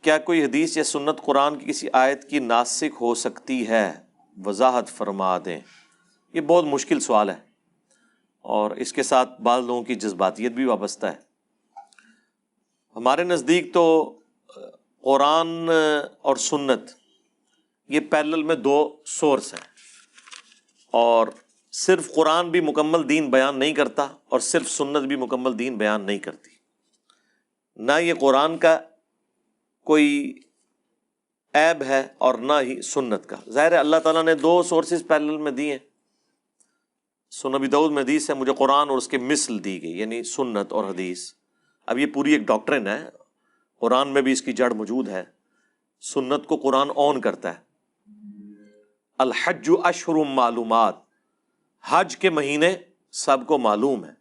کیا کوئی حدیث یا سنت قرآن کی کسی آیت کی ناسخ ہو سکتی ہے؟ وضاحت فرما دیں۔ یہ بہت مشکل سوال ہے اور اس کے ساتھ بعض لوگوں کی جذباتیت بھی وابستہ ہے۔ ہمارے نزدیک تو قرآن اور سنت یہ پیرلل میں دو سورس ہیں، اور صرف قرآن بھی مکمل دین بیان نہیں کرتا اور صرف سنت بھی مکمل دین بیان نہیں کرتی۔ نہ یہ قرآن کا کوئی عیب ہے اور نہ ہی سنت کا۔ ظاہر ہے اللہ تعالیٰ نے دو سورسز پیرلل میں دیے ہیں۔ سنن ابی داؤد میں حدیث ہے مجھے قرآن اور اس کے مثل دی گئی، یعنی سنت اور حدیث۔ اب یہ پوری ایک ڈاکٹرن ہے، قرآن میں بھی اس کی جڑ موجود ہے۔ سنت کو قرآن اون کرتا ہے۔ الحج اشہر معلومات، حج کے مہینے سب کو معلوم ہے۔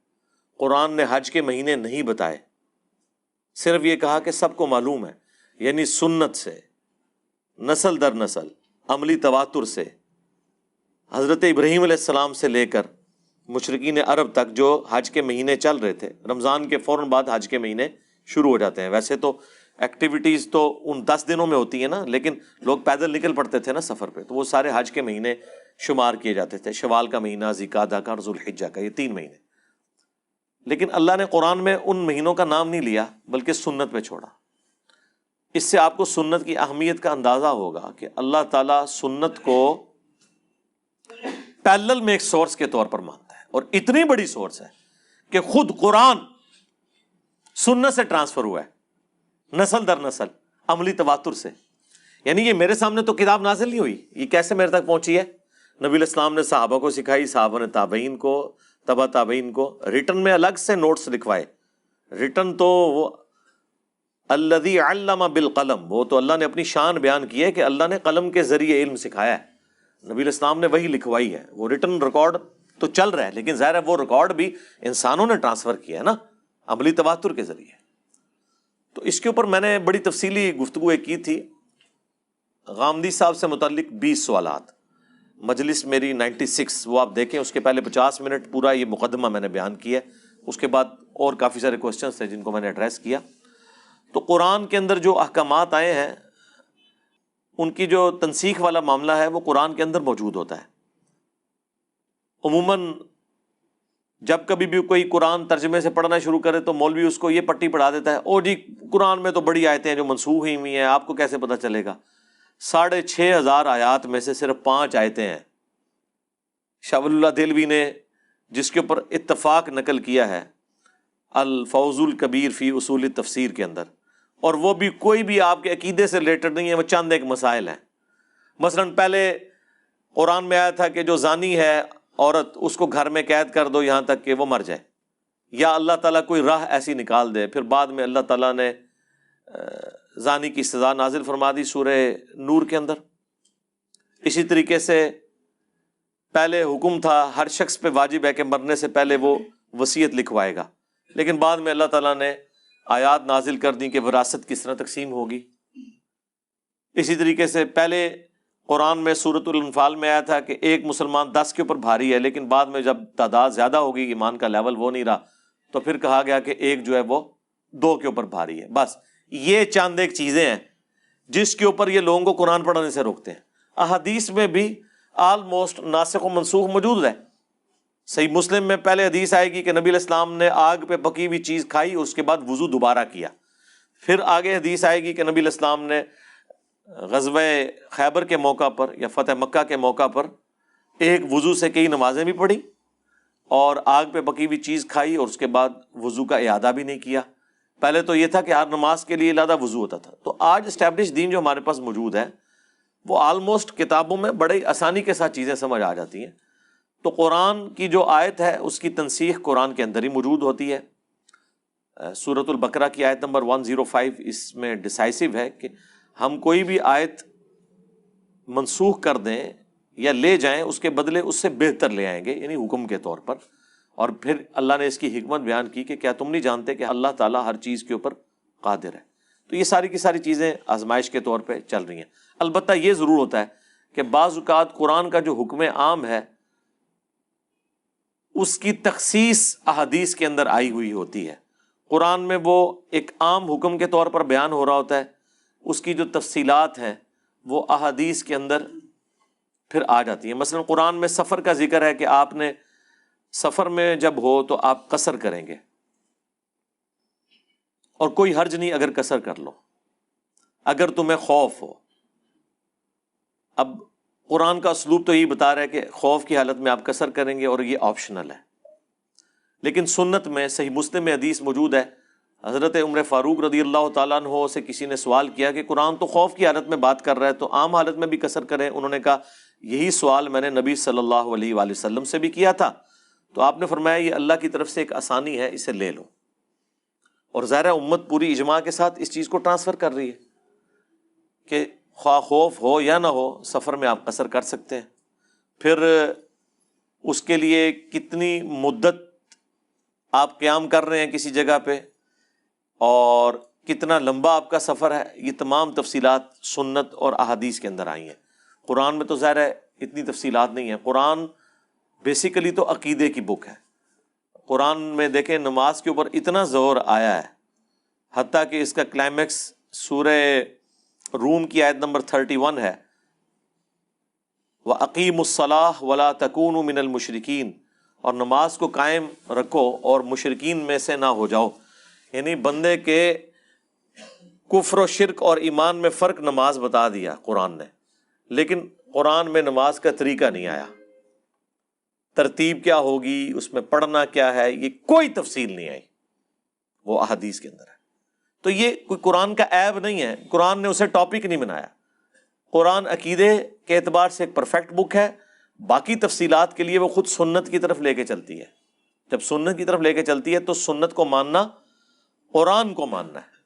قرآن نے حج کے مہینے نہیں بتائے، صرف یہ کہا کہ سب کو معلوم ہے، یعنی سنت سے نسل در نسل، عملی تواتر سے، حضرت ابراہیم علیہ السلام سے لے کر مشرکین عرب تک جو حج کے مہینے چل رہے تھے۔ رمضان کے فوراً بعد حج کے مہینے شروع ہو جاتے ہیں۔ ویسے تو ایکٹیویٹیز تو ان 10 دنوں میں ہوتی ہیں نا، لیکن لوگ پیدل نکل پڑتے تھے نا سفر پہ، تو وہ سارے حج کے مہینے شمار کیے جاتے تھے۔ شوال کا مہینہ، ذوالقعدہ کا اور ذوالحجہ کا، یہ 3 مہینے۔ لیکن اللہ نے قرآن میں ان مہینوں کا نام نہیں لیا بلکہ سنت پہ چھوڑا۔ اس سے آپ کو سنت کی اہمیت کا اندازہ ہوگا کہ اللہ تعالیٰ سنت کو پیرلل میں ایک سورس کے طور پر مانتا ہے، اور اتنی بڑی سورس ہے کہ خود قرآن سنت سے ٹرانسفر ہوا ہے، نسل در نسل، عملی تواتر سے۔ یعنی یہ میرے سامنے تو کتاب نازل نہیں ہوئی، یہ کیسے میرے تک پہنچی ہے؟ نبی علیہ السلام نے صحابہ کو سکھائی، صحابہ نے تابعین کو، تبع تابعین کو، ریٹن میں الگ سے نوٹس لکھوائے۔ ریٹن تو وہ الذی علم بالقلم، وہ تو اللہ نے اپنی شان بیان کی ہے کہ اللہ نے قلم کے ذریعے علم سکھایا ہے۔ نبی علیہ السلام نے وہی لکھوائی ہے۔ وہ ریٹن ریکارڈ تو چل رہا ہے، لیکن ظاہر ہے وہ ریکارڈ بھی انسانوں نے ٹرانسفر کیا ہے نا، عملی تواتر کے ذریعے۔ تو اس کے اوپر میں نے بڑی تفصیلی گفتگو ایک کی تھی غامدی صاحب سے متعلق، 20 سوالات، مجلس میری 96، وہ آپ دیکھیں۔ اس کے پہلے 50 منٹ پورا یہ مقدمہ میں نے بیان کیا، اس کے بعد اور کافی سارے کوسچنز تھے جن کو میں نے ایڈریس کیا۔ تو قرآن کے اندر جو احکامات آئے ہیں ان کی جو تنسیخ والا معاملہ ہے وہ قرآن کے اندر موجود ہوتا ہے۔ عموماً جب کبھی بھی کوئی قرآن ترجمے سے پڑھنا شروع کرے تو مولوی اس کو یہ پٹی پڑھا دیتا ہے، او جی قرآن میں تو بڑی آیتیں ہیں جو منسوخ ہوئی ہیں، آپ کو کیسے پتہ چلے گا؟ 6,500 آیات میں سے صرف 5 آیتیں ہیں۔ شاہ ولی اللہ دہلوی نے جس کے اوپر اتفاق نقل کیا ہے الفوز الکبیر فی اصول التفسیر کے اندر، اور وہ بھی کوئی بھی آپ کے عقیدے سے ریلیٹڈ نہیں ہے، وہ چند ایک مسائل ہیں۔ مثلاً پہلے قرآن میں آیا تھا کہ جو زانی ہے عورت اس کو گھر میں قید کر دو یہاں تک کہ وہ مر جائے، یا اللہ تعالیٰ کوئی راہ ایسی نکال دے۔ پھر بعد میں اللہ تعالیٰ نے زانی کی سزا نازل فرما دی سورہ نور کے اندر۔ اسی طریقے سے پہلے حکم تھا ہر شخص پہ واجب ہے کہ مرنے سے پہلے وہ وصیت لکھوائے گا، لیکن بعد میں اللہ تعالیٰ نے آیات نازل کر دیں کہ وراثت کس طرح تقسیم ہوگی۔ اسی طریقے سے پہلے قرآن میں سورۃ الانفال میں آیا تھا کہ ایک مسلمان 10 کے اوپر بھاری ہے، لیکن بعد میں جب تعداد زیادہ ہوگی، ایمان کا لیول وہ نہیں رہا، تو پھر کہا گیا کہ ایک جو ہے وہ 2 کے اوپر بھاری ہے۔ بس یہ چند ایک چیزیں ہیں جس کے اوپر یہ لوگوں کو قرآن پڑھنے سے روکتے ہیں۔ احادیث میں بھی آلموسٹ ناسخ و منسوخ موجود ہے۔ صحیح مسلم میں پہلے حدیث آئے گی کہ نبی علیہ السلام نے آگ پہ پکی ہوئی چیز کھائی، اس کے بعد وضو دوبارہ کیا۔ پھر آگے حدیث آئے گی کہ نبی علیہ السلام نے غزوہ خیبر کے موقع پر یا فتح مکہ کے موقع پر ایک وضو سے کئی نمازیں بھی پڑھی اور آگ پہ پکی ہوئی چیز کھائی، اور اس کے بعد وضو کا اعادہ بھی نہیں کیا۔ پہلے تو یہ تھا کہ ہر نماز کے لیے علیحدہ وضو ہوتا تھا۔ تو آج اسٹیبلش دین جو ہمارے پاس موجود ہے وہ آلموسٹ کتابوں میں بڑی آسانی کے ساتھ چیزیں سمجھ آ جاتی ہیں۔ تو قرآن کی جو آیت ہے اس کی تنسیخ قرآن کے اندر ہی موجود ہوتی ہے۔ سورۃ البقرہ کی آیت نمبر 105 اس میں ڈیسائسو ہے کہ ہم کوئی بھی آیت منسوخ کر دیں یا لے جائیں، اس کے بدلے اس سے بہتر لے آئیں گے، یعنی حکم کے طور پر۔ اور پھر اللہ نے اس کی حکمت بیان کی کہ کیا تم نہیں جانتے کہ اللہ تعالیٰ ہر چیز کے اوپر قادر ہے۔ تو یہ ساری کی ساری چیزیں آزمائش کے طور پہ چل رہی ہیں۔ البتہ یہ ضرور ہوتا ہے کہ بعض اوقات قرآن کا جو حکم عام ہے اس کی تخصیص احادیث کے اندر آئی ہوئی ہوتی ہے۔ قرآن میں وہ ایک عام حکم کے طور پر بیان ہو رہا ہوتا ہے، اس کی جو تفصیلات ہیں وہ احادیث کے اندر پھر آ جاتی ہیں. مثلا قرآن میں سفر کا ذکر ہے کہ آپ نے سفر میں جب ہو تو آپ قصر کریں گے، اور کوئی حرج نہیں اگر قصر کر لو اگر تمہیں خوف ہو. اب قرآن کا اسلوب تو یہی بتا رہا ہے کہ خوف کی حالت میں آپ قصر کریں گے اور یہ آپشنل ہے. لیکن سنت میں صحیح مسلم میں حدیث موجود ہے، حضرت عمر فاروق رضی اللہ تعالیٰ عنہ سے کسی نے سوال کیا کہ قرآن تو خوف کی حالت میں بات کر رہا ہے، تو عام حالت میں بھی قصر کریں؟ انہوں نے کہا یہی سوال میں نے نبی صلی اللہ علیہ وآلہ وسلم سے بھی کیا تھا، تو آپ نے فرمایا یہ اللہ کی طرف سے ایک آسانی ہے، اسے لے لو. اور ظاہر امت پوری اجماع کے ساتھ اس چیز کو ٹرانسفر کر رہی ہے کہ خواہ خوف ہو یا نہ ہو سفر میں آپ قصر کر سکتے ہیں. پھر اس کے لیے کتنی مدت آپ قیام کر رہے ہیں کسی جگہ پہ اور کتنا لمبا آپ کا سفر ہے، یہ تمام تفصیلات سنت اور احادیث کے اندر آئی ہیں. قرآن میں تو ظاہر ہے اتنی تفصیلات نہیں ہیں. قرآن بیسیکلی تو عقیدے کی بک ہے. قرآن میں دیکھیں نماز کے اوپر اتنا زور آیا ہے، حتیٰ کہ اس کا کلائمیکس سورہ روم کی آیت نمبر 31 ہے، وَأَقِیمُوا الصَّلَاةَ وَلَا تَكُونُوا مِنَ الْمُشْرِكِينَ، اور نماز کو قائم رکھو اور مشرکین میں سے نہ ہو جاؤ. یعنی بندے کے کفر و شرک اور ایمان میں فرق نماز بتا دیا قرآن نے، لیکن قرآن میں نماز کا طریقہ نہیں آیا، ترتیب کیا ہوگی، اس میں پڑھنا کیا ہے، یہ کوئی تفصیل نہیں آئی، وہ احادیث کے اندر ہے. تو یہ کوئی قرآن کا عیب نہیں ہے، قرآن نے اسے ٹاپک نہیں بنایا. قرآن عقیدے کے اعتبار سے ایک پرفیکٹ بک ہے، باقی تفصیلات کے لیے وہ خود سنت کی طرف لے کے چلتی ہے. جب سنت کی طرف لے کے چلتی ہے تو سنت کو ماننا قرآن کو ماننا ہے،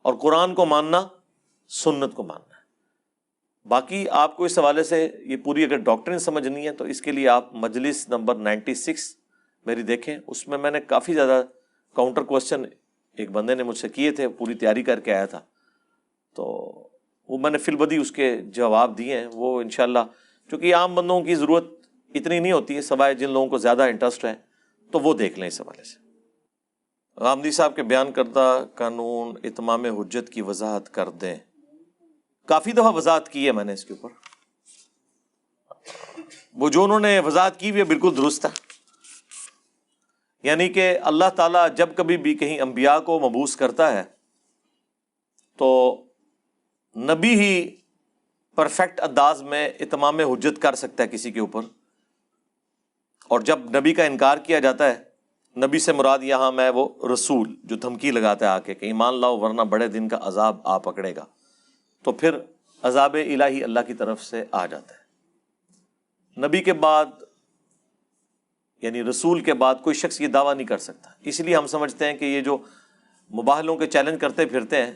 اور قرآن کو ماننا سنت کو ماننا ہے. باقی آپ کو اس حوالے سے یہ پوری اگر ڈاکٹرن سمجھنی ہے تو اس کے لیے آپ مجلس نمبر 96 میری دیکھیں، اس میں نے کافی زیادہ کاؤنٹر کوسچن ایک بندے نے مجھ سے کیے تھے، پوری تیاری کر کے آیا تھا، تو وہ میں نے فی البدی اس کے جواب دیے ہیں. وہ انشاءاللہ چونکہ عام بندوں کی ضرورت اتنی نہیں ہوتی ہے، سوائے جن لوگوں کو زیادہ انٹرسٹ ہے تو وہ دیکھ لیں اس حوالے سے. غامدی صاحب کے بیان کردہ قانون اتمام حجت کی وضاحت کر دیں. کافی دفعہ وضاحت کی ہے میں نے اس کے اوپر، وہ جو انہوں نے وضاحت کی بھی بالکل درست ہے. یعنی کہ اللہ تعالیٰ جب کبھی بھی کہیں انبیاء کو مبعوث کرتا ہے تو نبی ہی پرفیکٹ انداز میں اتمام حجت کر سکتا ہے کسی کے اوپر، اور جب نبی کا انکار کیا جاتا ہے، نبی سے مراد یہاں میں وہ رسول جو دھمکی لگاتا ہے آ کے کہ ایمان لاؤ ورنہ بڑے دن کا عذاب آ پکڑے گا، تو پھر عذاب الہی اللہ کی طرف سے آ جاتا ہے. نبی کے بعد یعنی رسول کے بعد کوئی شخص یہ دعویٰ نہیں کر سکتا. اس لیے ہم سمجھتے ہیں کہ یہ جو مباہلوں کے چیلنج کرتے پھرتے ہیں،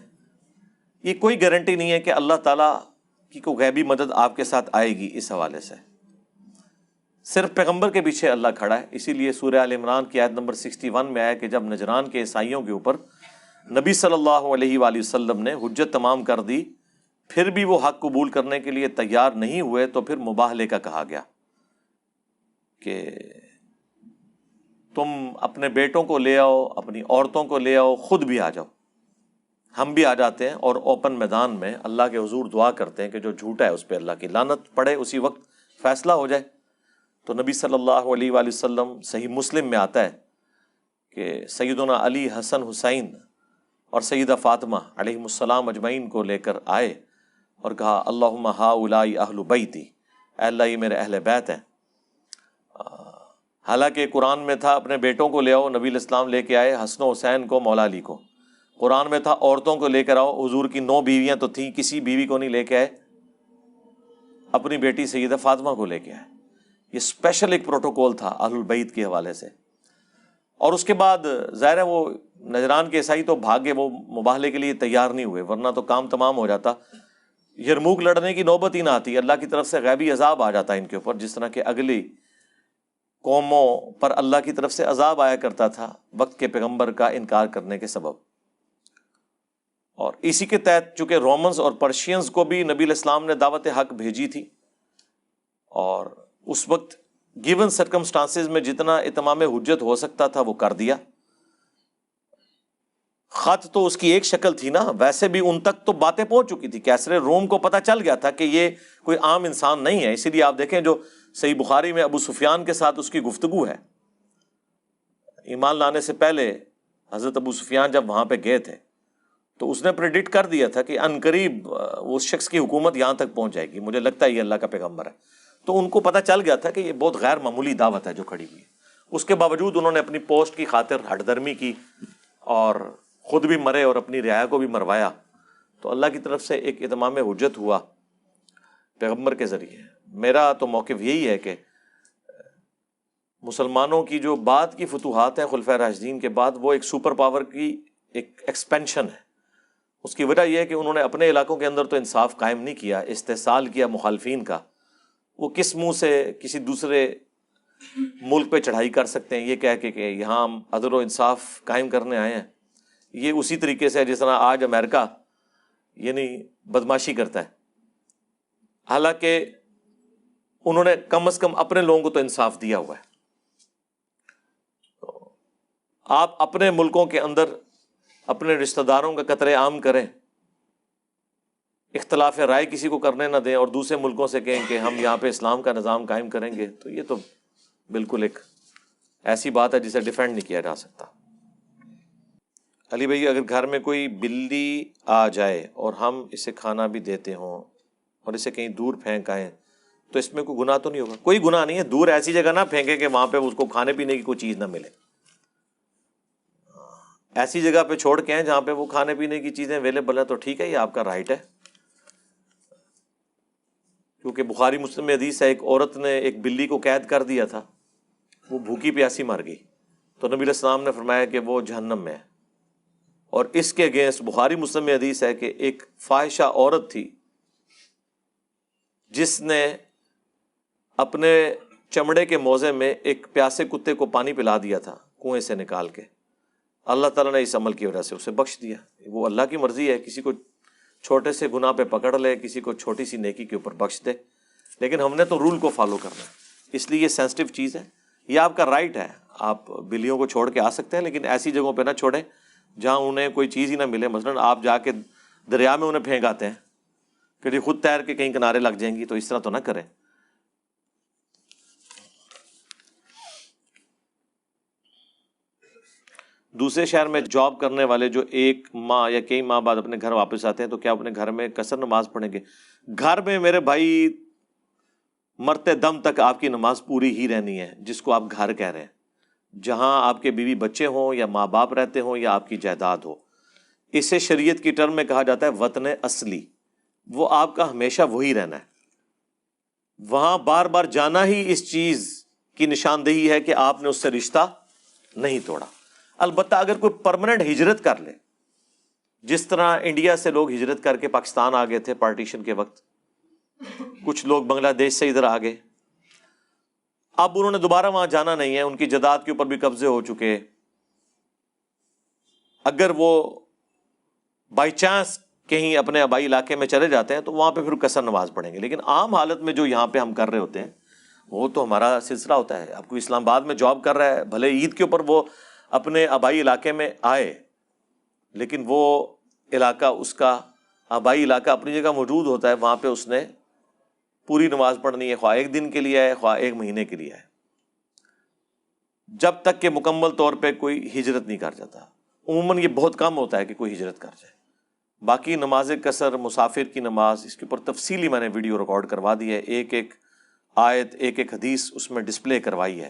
یہ کوئی گارنٹی نہیں ہے کہ اللہ تعالیٰ کی کوئی غیبی مدد آپ کے ساتھ آئے گی. اس حوالے سے صرف پیغمبر کے پیچھے اللہ کھڑا ہے. اسی لیے سورہ آل عمران کی آیت نمبر 61 میں آیا کہ جب نجران کے عیسائیوں کے اوپر نبی صلی اللہ علیہ وآلہ وسلم نے حجت تمام کر دی، پھر بھی وہ حق قبول کرنے کے لیے تیار نہیں ہوئے، تو پھر مباہلے کا کہا گیا کہ تم اپنے بیٹوں کو لے آؤ، اپنی عورتوں کو لے آؤ، خود بھی آ جاؤ. ہم بھی آ جاتے ہیں اور اوپن میدان میں اللہ کے حضور دعا کرتے ہیں کہ جو جھوٹا ہے اس پہ اللہ کی لعنت پڑے، اسی وقت فیصلہ ہو جائے. تو نبی صلی اللہ علیہ وآلہ وسلم صحیح مسلم میں آتا ہے کہ سیدنا علی، حسن، حسین اور سیدہ فاطمہ علیہم السلام اجمعین کو لے کر آئے اور کہا اللہم ہؤلاء اہل بیتی، اے اللہ یہ میرے اہل بیت ہیں. حالانکہ قرآن میں تھا اپنے بیٹوں کو لے آؤ، نبی علیہ السلام لے کے آئے حسن و حسین کو، مولا علی کو. قرآن میں تھا عورتوں کو لے کر آؤ، حضور کی 9 بیویاں تو تھیں، کسی بیوی کو نہیں لے کے آئے، اپنی بیٹی سیدہ فاطمہ کو لے کے آئے. یہ اسپیشل ایک پروٹوکول تھا اہل البیت کے حوالے سے. اور اس کے بعد ظاہر ہے وہ نجران کے عیسائی تو بھاگے، وہ مباہلے کے لیے تیار نہیں ہوئے، ورنہ تو کام تمام ہو جاتا، یرموک لڑنے کی نوبت ہی نہ آتی. اللہ کی طرف سے غیبی عذاب آ جاتا ان کے اوپر، جس طرح کہ اگلی قوموں پر اللہ کی طرف سے عذاب آیا کرتا تھا وقت کے پیغمبر کا انکار کرنے کے سبب. اور اسی کے تحت چونکہ رومنز اور پرشینز کو بھی نبی علیہ السلام نے دعوت حق بھیجی تھی، اور اس وقت گیون سرکمسٹانسز میں جتنا اتمام حجت ہو سکتا تھا وہ کر دیا. خط تو اس کی ایک شکل تھی نا، ویسے بھی ان تک تو باتیں پہنچ چکی تھی، کیسر روم کو پتہ چل گیا تھا کہ یہ کوئی عام انسان نہیں ہے. اسی لیے آپ دیکھیں جو صحیح بخاری میں ابو سفیان کے ساتھ اس کی گفتگو ہے، ایمان لانے سے پہلے حضرت ابو سفیان جب وہاں پہ گئے تھے تو اس نے پریڈکٹ کر دیا تھا کہ عنقریب اس شخص کی حکومت یہاں تک پہنچ جائے گی، مجھے لگتا ہے یہ اللہ کا پیغمبر ہے. تو ان کو پتہ چل گیا تھا کہ یہ بہت غیر معمولی دعوت ہے جو کھڑی ہوئی ہے. اس کے باوجود انہوں نے اپنی پوسٹ کی خاطر ہٹ درمی کی اور خود بھی مرے اور اپنی رعایا کو بھی مروایا. تو اللہ کی طرف سے ایک اتمام حجت ہوا پیغمبر کے ذریعے. میرا تو موقف یہی ہے کہ مسلمانوں کی جو بعد کی فتوحات ہیں خلفائے راشدین کے بعد، وہ ایک سپر پاور کی ایک ایکسپینشن ہے. اس کی وجہ یہ ہے کہ انہوں نے اپنے علاقوں کے اندر تو انصاف قائم نہیں کیا، استحصال کیا مخالفین کا. وہ کس منہ سے کسی دوسرے ملک پہ چڑھائی کر سکتے ہیں یہ کہہ کے کہ یہاں ہم عدل و انصاف قائم کرنے آئے ہیں؟ یہ اسی طریقے سے جس طرح آج امریکہ یعنی بدماشی کرتا ہے، حالانکہ انہوں نے کم از کم اپنے لوگوں کو تو انصاف دیا ہوا ہے. آپ اپنے ملکوں کے اندر اپنے رشتہ داروں کا قتل عام کریں، اختلاف رائے کسی کو کرنے نہ دیں، اور دوسرے ملکوں سے کہیں کہ ہم یہاں پہ اسلام کا نظام قائم کریں گے، تو یہ تو بالکل ایک ایسی بات ہے جسے ڈیفینڈ نہیں کیا جا سکتا. علی بھائی، اگر گھر میں کوئی بلی آ جائے اور ہم اسے کھانا بھی دیتے ہوں اور اسے کہیں دور پھینک آئیں تو اس میں کوئی گناہ تو نہیں ہوگا؟ کوئی گناہ نہیں ہے. دور ایسی جگہ نہ پھینکیں کہ وہاں پہ اس کو کھانے پینے کی کوئی چیز نہ ملے. ایسی جگہ پہ چھوڑ کے ہیں جہاں پہ وہ کھانے پینے کی چیزیں اویلیبل ہیں تو ٹھیک ہے، یہ آپ کا رائٹ ہے. کیونکہ بخاری مسلم میں حدیث ہے، ایک عورت نے ایک بلی کو قید کر دیا تھا، وہ بھوکی پیاسی مر گئی، تو نبی علیہ السلام نے فرمایا کہ وہ جہنم میں ہے. اور اس کے اگینسٹ بخاری مسلم میں حدیث ہے کہ ایک فاحشہ عورت تھی جس نے اپنے چمڑے کے موزے میں ایک پیاسے کتے کو پانی پلا دیا تھا کنویں سے نکال کے. اللہ تعالیٰ نے اس عمل کی وجہ سے اسے بخش دیا. وہ اللہ کی مرضی ہے، کسی کو چھوٹے سے گناہ پہ پکڑ لے، کسی کو چھوٹی سی نیکی کے اوپر بخش دے، لیکن ہم نے تو رول کو فالو کرنا ہے. اس لیے یہ سینسٹیو چیز ہے، یہ آپ کا رائٹ ہے. آپ بلیوں کو چھوڑ کے آ سکتے ہیں، لیکن ایسی جگہوں پہ نہ چھوڑیں جہاں انہیں کوئی چیز ہی نہ ملے. مثلاً آپ جا کے دریا میں انہیں پھینک آتے ہیں کہ جی خود تیر کے کہیں کنارے لگ جائیں گی، تو اس طرح تو نہ کریں. دوسرے شہر میں جاب کرنے والے جو ایک ماہ یا کئی ماہ بعد اپنے گھر واپس آتے ہیں تو کیا اپنے گھر میں قصر نماز پڑھیں گے؟ گھر میں میرے بھائی مرتے دم تک آپ کی نماز پوری ہی رہنی ہے، جس کو آپ گھر کہہ رہے ہیں. جہاں آپ کے بیوی بچے ہوں یا ماں باپ رہتے ہوں یا آپ کی جائیداد ہو، اسے شریعت کی ٹرم میں کہا جاتا ہے وطن اصلی. وہ آپ کا ہمیشہ وہی رہنا ہے. وہاں بار بار جانا ہی اس چیز کی نشاندہی ہے کہ آپ نے اس سے رشتہ نہیں توڑا. البتہ اگر کوئی پرماننٹ ہجرت کر لے، جس طرح انڈیا سے لوگ ہجرت کر کے پاکستان آ گئے تھے پارٹیشن کے وقت، کچھ لوگ بنگلہ دیش سے ادھر آ گئے، اب انہوں نے دوبارہ وہاں جانا نہیں ہے، ان کی جائیداد کے اوپر بھی قبضے ہو چکے. اگر وہ بائی چانس کہیں اپنے آبائی علاقے میں چلے جاتے ہیں تو وہاں پہ پھر قصر نماز پڑھیں گے. لیکن عام حالت میں جو یہاں پہ ہم کر رہے ہوتے ہیں وہ تو ہمارا سلسلہ ہوتا ہے. اب کوئی اسلام آباد میں جاب کر رہا ہے، بھلے عید کے اوپر وہ اپنے آبائی علاقے میں آئے، لیکن وہ علاقہ اس کا آبائی علاقہ اپنی جگہ موجود ہوتا ہے، وہاں پہ اس نے پوری نماز پڑھنی ہے، خواہ ایک دن کے لیے ہے خواہ ایک مہینے کے لیے ہے، جب تک کہ مکمل طور پہ کوئی ہجرت نہیں کر جاتا. عموماً یہ بہت کم ہوتا ہے کہ کوئی ہجرت کر جائے. باقی نماز قصر، مسافر کی نماز، اس کے اوپر تفصیلی میں نے ویڈیو ریکارڈ کروا دی ہے، ایک ایک آیت ایک ایک حدیث اس میں ڈسپلے کروائی ہے،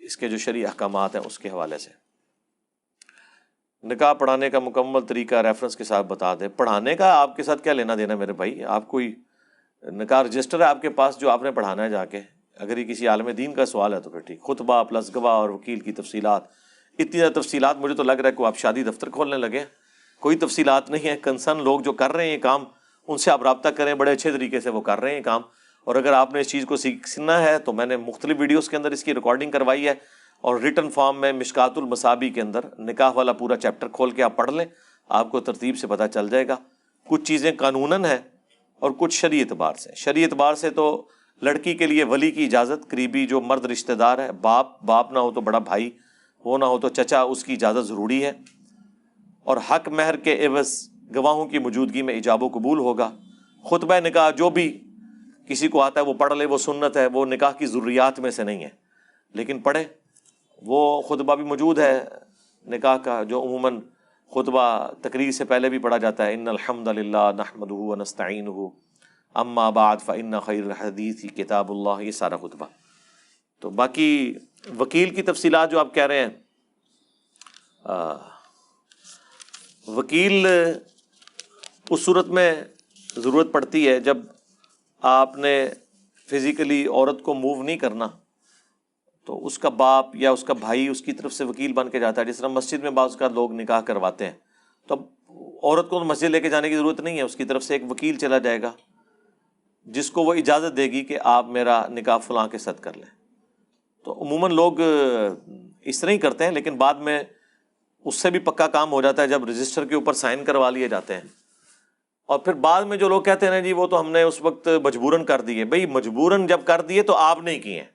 اس کے جو شرعی احکامات ہیں اس کے حوالے سے. نکاح پڑھانے کا مکمل طریقہ ریفرنس کے ساتھ بتا دیں. پڑھانے کا آپ کے ساتھ کیا لینا دینا میرے بھائی؟ آپ کوئی نکاح رجسٹر ہے آپ کے پاس جو آپ نے پڑھانا ہے جا کے؟ اگر یہ کسی عالم دین کا سوال ہے تو پھر ٹھیک، خطبہ پلس گواہ اور وکیل کی تفصیلات، اتنی زیادہ تفصیلات مجھے تو لگ رہا ہے کہ آپ شادی دفتر کھولنے لگے. کوئی تفصیلات نہیں ہے. کنسرن لوگ جو کر رہے ہیں یہ کام، ان سے آپ رابطہ کریں، بڑے اچھے طریقے سے وہ کر رہے ہیں کام. اور اگر آپ نے اس چیز کو سیکھنا ہے تو میں نے مختلف ویڈیوز کے اندر اس کی ریکارڈنگ کروائی ہے، اور ریٹن فارم میں مشکات المصابی کے اندر نکاح والا پورا چیپٹر کھول کے آپ پڑھ لیں، آپ کو ترتیب سے پتہ چل جائے گا. کچھ چیزیں قانوناً ہیں اور کچھ شرعی اعتبار سے. شرعی اعتبار سے تو لڑکی کے لیے ولی کی اجازت، قریبی جو مرد رشتہ دار ہے، باپ نہ ہو تو بڑا بھائی، وہ نہ ہو تو چچا، اس کی اجازت ضروری ہے. اور حق مہر کے عوض گواہوں کی موجودگی میں ایجاب و قبول ہوگا۔ خطبہ نکاح جو بھی کسی کو آتا ہے وہ پڑھ لے، وہ سنت ہے، وہ نکاح کی ضروریات میں سے نہیں ہے، لیکن پڑھے۔ وہ خطبہ بھی موجود ہے نکاح کا جو عموماً خطبہ تقریر سے پہلے بھی پڑھا جاتا ہے، ان الحمد للہ نحمدہ ونستعینہ اما بعد فان خیر الحدیث کتاب اللہ، یہ سارا خطبہ۔ تو باقی وکیل کی تفصیلات جو آپ کہہ رہے ہیں، وکیل اس صورت میں ضرورت پڑتی ہے جب آپ نے فزیکلی عورت کو موو نہیں کرنا، تو اس کا باپ یا اس کا بھائی اس کی طرف سے وکیل بن کے جاتا ہے۔ جس طرح مسجد میں بعض کا لوگ نکاح کرواتے ہیں، تو اب عورت کو مسجد لے کے جانے کی ضرورت نہیں ہے، اس کی طرف سے ایک وکیل چلا جائے گا جس کو وہ اجازت دے گی کہ آپ میرا نکاح فلاں کے ساتھ کر لیں۔ تو عموماً لوگ اس طرح ہی کرتے ہیں، لیکن بعد میں اس سے بھی پکا کام ہو جاتا ہے جب رجسٹر کے اوپر سائن کروا لیے جاتے ہیں۔ اور پھر بعد میں جو لوگ کہتے ہیں نا جی وہ تو ہم نے اس وقت مجبوراً کر دیے، بھئی مجبوراً جب کر دیے تو آپ نہیں کیے ہیں۔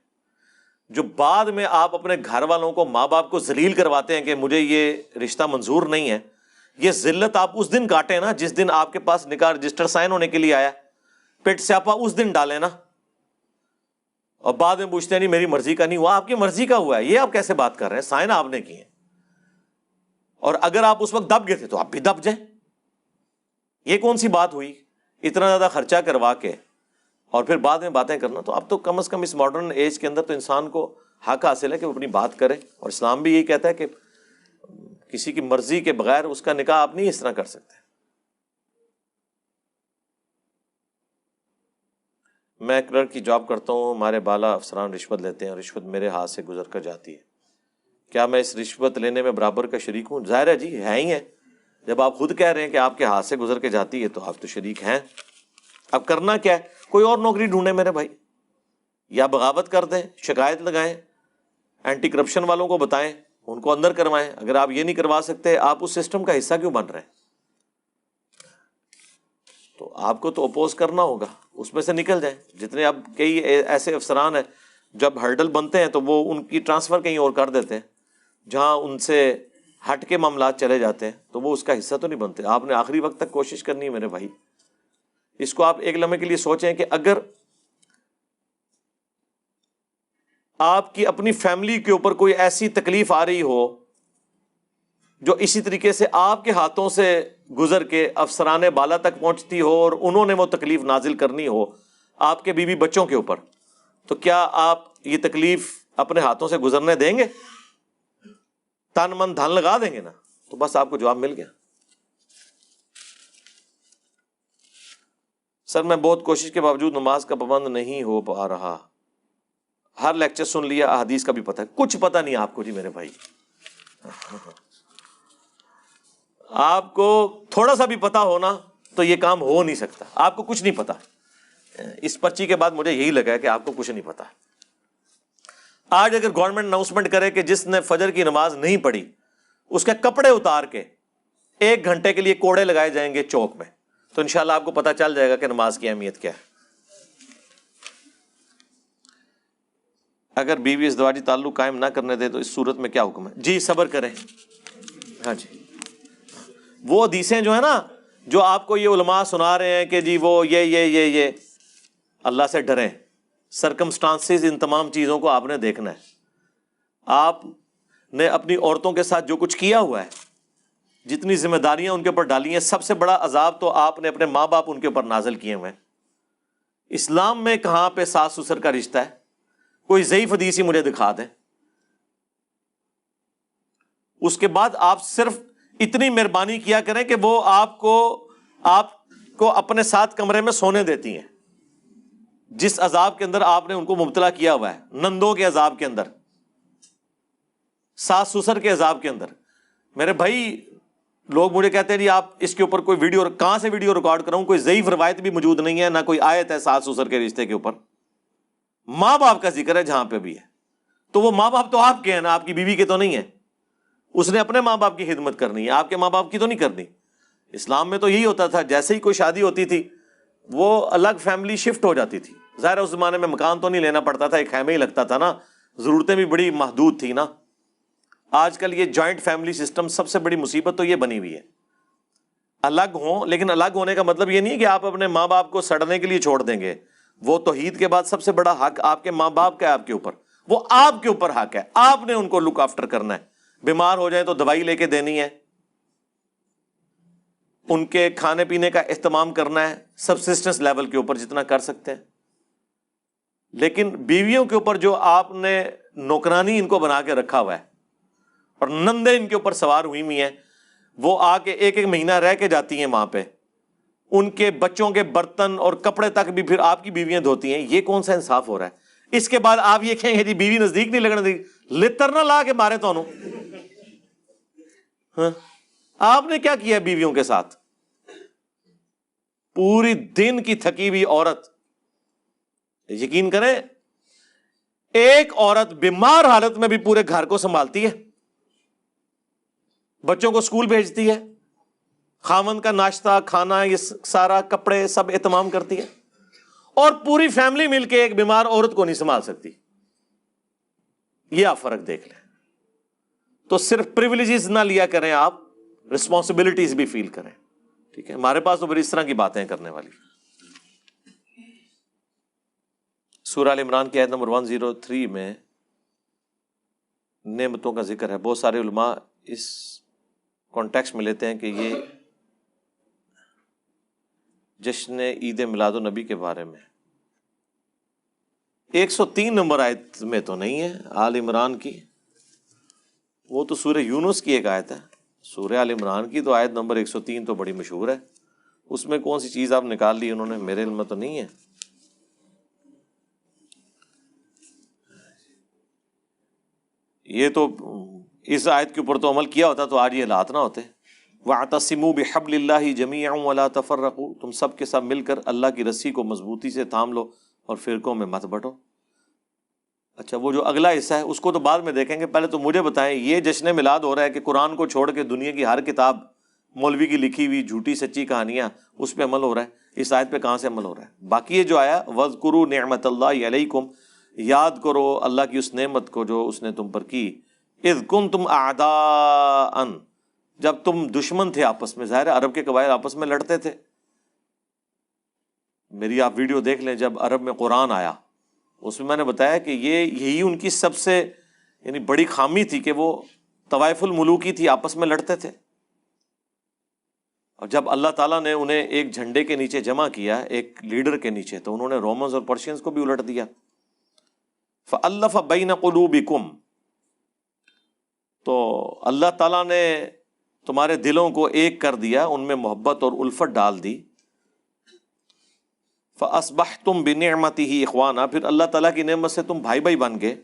جو بعد میں آپ اپنے گھر والوں کو، ماں باپ کو ذلیل کرواتے ہیں کہ مجھے یہ رشتہ منظور نہیں ہے، یہ ذلت آپ اس دن کاٹیں نا جس دن آپ کے پاس نکاح رجسٹر سائن ہونے کے لیے آیا، پیٹ سیاپا اس دن ڈالیں نا، اور بعد میں پوچھتے ہیں نہیں میری مرضی کا نہیں ہوا۔ آپ کی مرضی کا ہوا ہے، یہ آپ کیسے بات کر رہے ہیں؟ سائن آپ نے کیے ہیں، اور اگر آپ اس وقت دب گئے تھے تو آپ بھی دب جائیں۔ یہ کون سی بات ہوئی اتنا زیادہ خرچہ کروا کے اور پھر بعد میں باتیں کرنا؟ تو اب تو کم از کم اس ماڈرن ایج کے اندر تو انسان کو حق حاصل ہے کہ وہ اپنی بات کرے، اور اسلام بھی یہی کہتا ہے کہ کسی کی مرضی کے بغیر اس کا نکاح آپ نہیں اس طرح کر سکتے۔ میں کلرک کی جاب کرتا ہوں، ہمارے بالا افسران رشوت لیتے ہیں اور رشوت میرے ہاتھ سے گزر کر جاتی ہے، کیا میں اس رشوت لینے میں برابر کا شریک ہوں؟ ظاہر ہے جی، ہے ہی ہے۔ جب آپ خود کہہ رہے ہیں کہ آپ کے ہاتھ سے گزر کے جاتی ہے تو آپ تو شریک ہیں۔ اب کرنا کیا ہے؟ کوئی اور نوکری ڈھونڈیں میرے بھائی، یا بغاوت کر دیں، شکایت لگائیں، اینٹی کرپشن والوں کو بتائیں، ان کو اندر کروائیں۔ اگر آپ یہ نہیں کروا سکتے، آپ اس سسٹم کا حصہ کیوں بن رہے ہیں؟ تو آپ کو تو اپوز کرنا ہوگا، اس میں سے نکل جائیں۔ جتنے اب کئی ایسے افسران ہیں جب ہرڈل بنتے ہیں تو وہ ان کی ٹرانسفر کہیں اور کر دیتے ہیں، جہاں ان سے ہٹ کے معاملات چلے جاتے ہیں، تو وہ اس کا حصہ تو نہیں بنتے۔ آپ نے آخری وقت تک کوشش کرنی ہے میرے بھائی۔ اس کو آپ ایک لمحے کے لیے سوچیں کہ اگر آپ کی اپنی فیملی کے اوپر کوئی ایسی تکلیف آ رہی ہو جو اسی طریقے سے آپ کے ہاتھوں سے گزر کے افسران بالا تک پہنچتی ہو اور انہوں نے وہ تکلیف نازل کرنی ہو آپ کے بیوی بچوں کے اوپر، تو کیا آپ یہ تکلیف اپنے ہاتھوں سے گزرنے دیں گے؟ تن من دھن لگا دیں گے نا؟ تو بس آپ کو جواب مل گیا۔ سر میں بہت کوشش کے باوجود نماز کا پابند نہیں ہو پا رہا، ہر لیکچر سن لیا، احادیث کا بھی پتہ ہے، کچھ پتہ نہیں آپ کو جی میرے بھائی۔ آپ کو تھوڑا سا بھی پتہ ہونا تو یہ کام ہو نہیں سکتا۔ آپ کو کچھ نہیں پتہ، اس پرچی کے بعد مجھے یہی لگا ہے کہ آپ کو کچھ نہیں پتہ۔ آج اگر گورنمنٹ اناؤنسمنٹ کرے کہ جس نے فجر کی نماز نہیں پڑھی اس کے کپڑے اتار کے 1 گھنٹے کے لیے کوڑے لگائے جائیں گے چوک میں، تو انشاءاللہ آپ کو پتہ چل جائے گا کہ نماز کی اہمیت کیا ہے۔ اگر بیوی ازدواجی تعلق قائم نہ کرنے دے تو اس صورت میں کیا حکم ہے؟ جی صبر کریں۔ ہاں جی، وہ حدیثیں جو ہے نا جو آپ کو یہ علماء سنا رہے ہیں کہ جی وہ یہ اللہ سے ڈریں، سرکمسٹانسز، ان تمام چیزوں کو آپ نے دیکھنا ہے۔ آپ نے اپنی عورتوں کے ساتھ جو کچھ کیا ہوا ہے، جتنی ذمہ داریاں ان کے اوپر ڈالی ہیں، سب سے بڑا عذاب تو آپ نے اپنے ماں باپ ان کے اوپر نازل کیے ہوئے ہیں۔ اسلام میں کہاں پہ ساس سسر کا رشتہ ہے؟ کوئی ضعیف حدیث ہی مجھے دکھا دیں۔ اس کے بعد آپ صرف اتنی مہربانی کیا کریں کہ وہ آپ کو اپنے ساتھ کمرے میں سونے دیتی ہیں، جس عذاب کے اندر آپ نے ان کو مبتلا کیا ہوا ہے، نندوں کے عذاب کے اندر، ساس سسر کے عذاب کے اندر۔ میرے بھائی لوگ مجھے کہتے ہیں جی آپ اس کے اوپر کوئی ویڈیو، کہاں سے ویڈیو ریکارڈ کراؤں؟ کوئی ضعیف روایت بھی موجود نہیں ہے، نہ کوئی آیت ہے ساس سسر کے رشتے کے اوپر۔ ماں باپ کا ذکر ہے جہاں پہ بھی ہے، تو وہ ماں باپ تو آپ کے ہیں نا، آپ کی بیوی کے تو نہیں ہیں۔ اس نے اپنے ماں باپ کی خدمت کرنی ہے، آپ کے ماں باپ کی تو نہیں کرنی۔ اسلام میں تو یہی ہوتا تھا، جیسے ہی کوئی شادی ہوتی تھی وہ الگ فیملی شفٹ ہو جاتی تھی۔ ظاہر اس زمانے میں مکان تو نہیں لینا پڑتا تھا، ایک خیمے ہی لگتا تھا نا، ضرورتیں بھی بڑی محدود تھی نا۔ آج کل یہ جوائنٹ فیملی سسٹم سب سے بڑی مصیبت تو یہ بنی ہوئی ہے. الگ ہوں، لیکن الگ ہونے کا مطلب یہ نہیں کہ آپ اپنے ماں باپ کو سڑنے کے لیے چھوڑ دیں گے. وہ توحید کے بعد سب سے بڑا حق آپ کے ماں باپ کا ہے آپ کے اوپر، وہ آپ کے اوپر حق ہے، آپ نے ان کو لک آفٹر کرنا ہے. بیمار ہو جائیں تو دوائی لے کے دینی ہے، ان کے کھانے پینے کا اہتمام کرنا ہے سبسسٹنس لیول کے اوپر جتنا کر سکتے ہیں. لیکن بیویوں کے اوپر جو آپ نے نوکرانی ان کو بنا کے رکھا ہوا ہے اور نندے ان کے اوپر سوار ہوئی ہوئی ہیں، وہ آ کے ایک ایک مہینہ رہ کے جاتی ہیں وہاں پہ، ان کے بچوں کے برتن اور کپڑے تک بھی پھر آپ کی بیویاں دھوتی ہیں. یہ کون سا انصاف ہو رہا ہے؟ اس کے بعد آپ یہ کہیں گے جی بیوی نزدیک نہیں لگنے دی، لتر نہ لا کے مارے تو ہاں آپ نے کیا کیا بیویوں کے ساتھ؟ پوری دن کی تھکی ہوئی عورت، یقین کریں ایک عورت بیمار حالت میں بھی پورے گھر کو سنبھالتی ہے، بچوں کو اسکول بھیجتی ہے، خاوند کا ناشتہ کھانا یہ سارا کپڑے سب اہتمام کرتی ہے، اور پوری فیملی مل کے ایک بیمار عورت کو نہیں سنبھال سکتی. یہ آپ فرق دیکھ لیں. تو صرف پریویلیجز نہ لیا کریں، آپ رسپانسبلٹیز بھی فیل کریں. ٹھیک ہے، ہمارے پاس تو پھر اس طرح کی باتیں کرنے والی. سورہ ال عمران کی آیت نمبر 103 میں نعمتوں کا ذکر ہے. بہت سارے علماء اس کانٹیکسٹ میں لیتے ہیں کہ یہ جشن عید میلاد النبی کے بارے میں. 103 نمبر آیت میں تو نہیں ہے آل عمران کی، وہ تو سورہ یونس کی ایک آیت ہے. سورہ آل عمران کی تو آیت نمبر 103 تو بڑی مشہور ہے، اس میں کون سی چیز آپ نکال لی انہوں نے؟ میرے علم میں تو نہیں ہے. یہ تو اس آیت کے اوپر تو عمل کیا ہوتا تو آج یہ حالات نہ ہوتے. وَاعْتَصِمُوا بِحَبْلِ اللَّهِ جَمِيعًا وَلَا تَفَرَّقُوا، تم سب کے سب مل کر اللہ کی رسی کو مضبوطی سے تھام لو اور فرقوں میں مت بٹو. اچھا وہ جو اگلا حصہ ہے اس کو تو بعد میں دیکھیں گے، پہلے تو مجھے بتائیں یہ جشن میلاد ہو رہا ہے کہ قرآن کو چھوڑ کے دنیا کی ہر کتاب مولوی کی لکھی ہوئی جھوٹی سچی کہانیاں اس پہ عمل ہو رہا ہے؟ اس آیت پہ کہاں سے عمل ہو رہا ہے؟ باقی یہ جو آیا وَاذْكُرُوا نِعْمَتَ اللَّهِ عَلَيْكُمْ، یاد کرو اللہ کی اس نعمت کو جو اس نے تم پر کی. اذ کنتم اعداء، جب تم دشمن تھے آپس میں. ظاہر ہے عرب کے قبائل آپس میں لڑتے تھے. میری آپ ویڈیو دیکھ لیں جب عرب میں قرآن آیا، اس میں نے بتایا کہ یہی ان کی سب سے یعنی بڑی خامی تھی کہ وہ طوائف الملوکی تھی، آپس میں لڑتے تھے. اور جب اللہ تعالیٰ نے انہیں ایک جھنڈے کے نیچے جمع کیا، ایک لیڈر کے نیچے، تو انہوں نے رومنز اور پرشینز کو بھی الٹ دیا. فَأَلَّفَ بَيْنَ قُلُوبِكُمْ، تو اللہ تعالیٰ نے تمہارے دلوں کو ایک کر دیا، ان میں محبت اور الفت ڈال دی. فَأَصْبَحْتُمْ بِنِعْمَتِهِ إِخْوَانًا، پھر اللہ تعالیٰ کی نعمت سے تم بھائی بھائی بن گئے.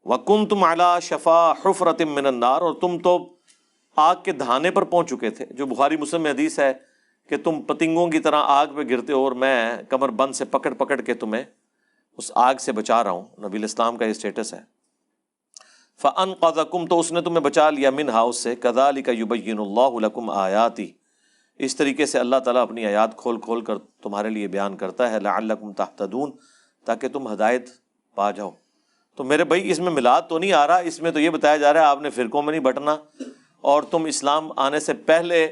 وَكُنْتُمْ عَلَى شَفَا حُفْرَةٍ مِّنَ النَّارِ، اور تم تو آگ کے دہانے پر پہنچ چکے تھے. جو بخاری مسلم میں حدیث ہے کہ تم پتنگوں کی طرح آگ پہ گرتے ہو اور میں کمر بند سے پکڑ پکڑ کے تمہیں اس آگ سے بچا رہا ہوں. نبی الاسلام کا یہ سٹیٹس ہے. فَأَنْقَذَكُمْ، تو اس نے تمہیں بچا لیا، مِنْهَا، اس سے. كَذَلِكَ يُبَيِّنُ اللَّهُ لَكُمْ آيَاتِهِ، اس طریقے سے اللہ تعالیٰ اپنی آیات کھول کھول کر تمہارے لیے بیان کرتا ہے. لَعَلَّكُمْ تَهْتَدُونَ، تاکہ تم ہدایت پا جاؤ. تو میرے بھائی اس میں میلاد تو نہیں آ رہا، اس میں تو یہ بتایا جا رہا ہے آپ نے فرقوں میں نہیں بٹنا، اور تم اسلام آنے سے پہلے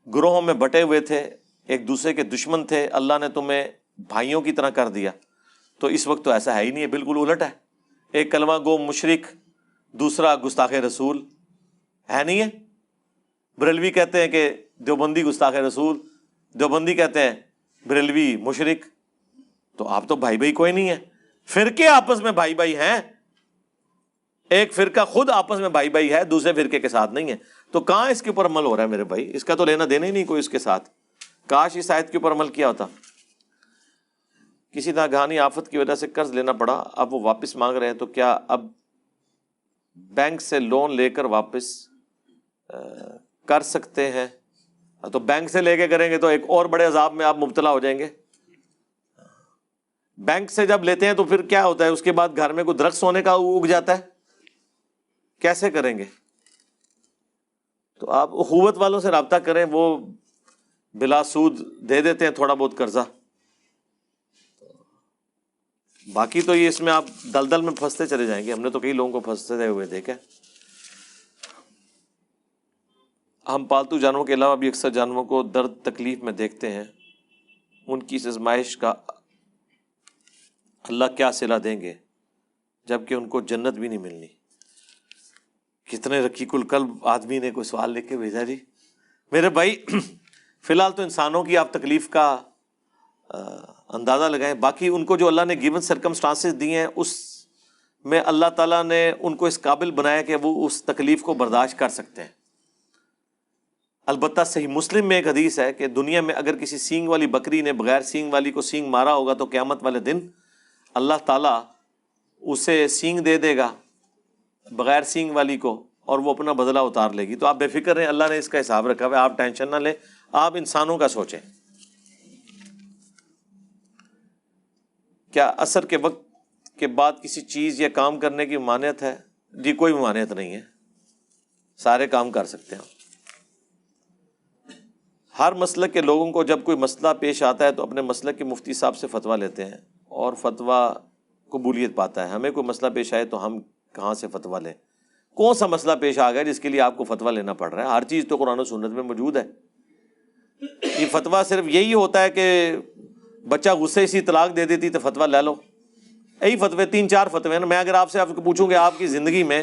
گروہوں میں بٹے ہوئے تھے، ایک دوسرے کے دشمن تھے، اللہ نے تمہیں بھائیوں کی طرح کر دیا. تو اس وقت تو ایسا ہے ہی نہیں ہے، بالکل الٹ ہے. ایک کلمہ گو مشرک، دوسرا گستاخ رسول، ہے نہیں ہے؟ بریلوی کہتے ہیں کہ دیوبندی گستاخ رسول، دیوبندی کہتے ہیں بریلوی مشرک. تو آپ تو بھائی بھائی کوئی نہیں ہے. فرقے آپس میں بھائی بھائی ہیں، ایک فرقہ خود آپس میں بھائی بھائی ہے، دوسرے فرقے کے ساتھ نہیں ہے. تو کہاں اس کے اوپر عمل ہو رہا ہے میرے بھائی؟ اس کا تو لینا دینا ہی نہیں کوئی اس کے ساتھ. کاش اس آیت کے اوپر عمل کیا ہوتا. کسی ناگہانی آفت کی وجہ سے قرض لینا پڑا، اب وہ واپس مانگ رہے ہیں، تو کیا اب بینک سے لون لے کر واپس کر سکتے ہیں؟ تو بینک سے لے کے کریں گے تو ایک اور بڑے عذاب میں آپ مبتلا ہو جائیں گے. بینک سے جب لیتے ہیں تو پھر کیا ہوتا ہے؟ اس کے بعد گھر میں کوئی درخت سونے کا اگ جاتا ہے، کیسے کریں گے؟ تو آپ اخوت والوں سے رابطہ کریں، وہ بلا سود دے دیتے ہیں تھوڑا بہت قرضہ. باقی تو یہ اس میں آپ دلدل میں پھنستے چلے جائیں گے. ہم نے تو کئی لوگوں کو پھنستے ہوئے دیکھا. ہم پالتو جانوروں کے علاوہ بھی اکثر جانوروں کو درد تکلیف میں دیکھتے ہیں، ان کی اس آزمائش کا اللہ کیا صلہ دیں گے جبکہ ان کو جنت بھی نہیں ملنی؟ کتنے رقیق القلب آدمی نے کوئی سوال لکھ کے بھیجا جی۔ میرے بھائی فی الحال تو انسانوں کی آپ تکلیف کا اندازہ لگائیں، باقی ان کو جو اللہ نے گیون سرکمسٹانسز دی ہیں اس میں اللہ تعالیٰ نے ان کو اس قابل بنایا کہ وہ اس تکلیف کو برداشت کر سکتے ہیں۔ البتہ صحیح مسلم میں ایک حدیث ہے کہ دنیا میں اگر کسی سینگ والی بکری نے بغیر سینگ والی کو سینگ مارا ہوگا تو قیامت والے دن اللہ تعالیٰ اسے سینگ دے دے گا بغیر سینگ والی کو، اور وہ اپنا بدلہ اتار لے گی۔ تو آپ بے فکر رہیں، اللہ نے اس کا حساب رکھا ہوا ہے، آپ ٹینشن نہ لیں، آپ انسانوں کا سوچیں۔ کیا عصر کے وقت کے بعد کسی چیز یا کام کرنے کی ممانعت ہے؟ جی کوئی ممانعت نہیں ہے، سارے کام کر سکتے ہیں۔ ہر مسلک کے لوگوں کو جب کوئی مسئلہ پیش آتا ہے تو اپنے مسلک کے مفتی صاحب سے فتویٰ لیتے ہیں اور فتویٰ قبولیت پاتا ہے۔ ہمیں کوئی مسئلہ پیش آئے تو ہم کہاں سے فتویٰ لیں؟ کون سا مسئلہ پیش آ گیا جس کے لیے آپ کو فتویٰ لینا پڑ رہا ہے؟ ہر چیز تو قرآن و سنت میں موجود ہے۔ یہ فتویٰ صرف یہی ہوتا ہے کہ بچہ غصے سے طلاق دے دیتی تو فتویٰ لے لو، یہی فتوے 3-4 فتوے ہیں۔ میں اگر آپ سے پوچھوں کہ آپ کی زندگی میں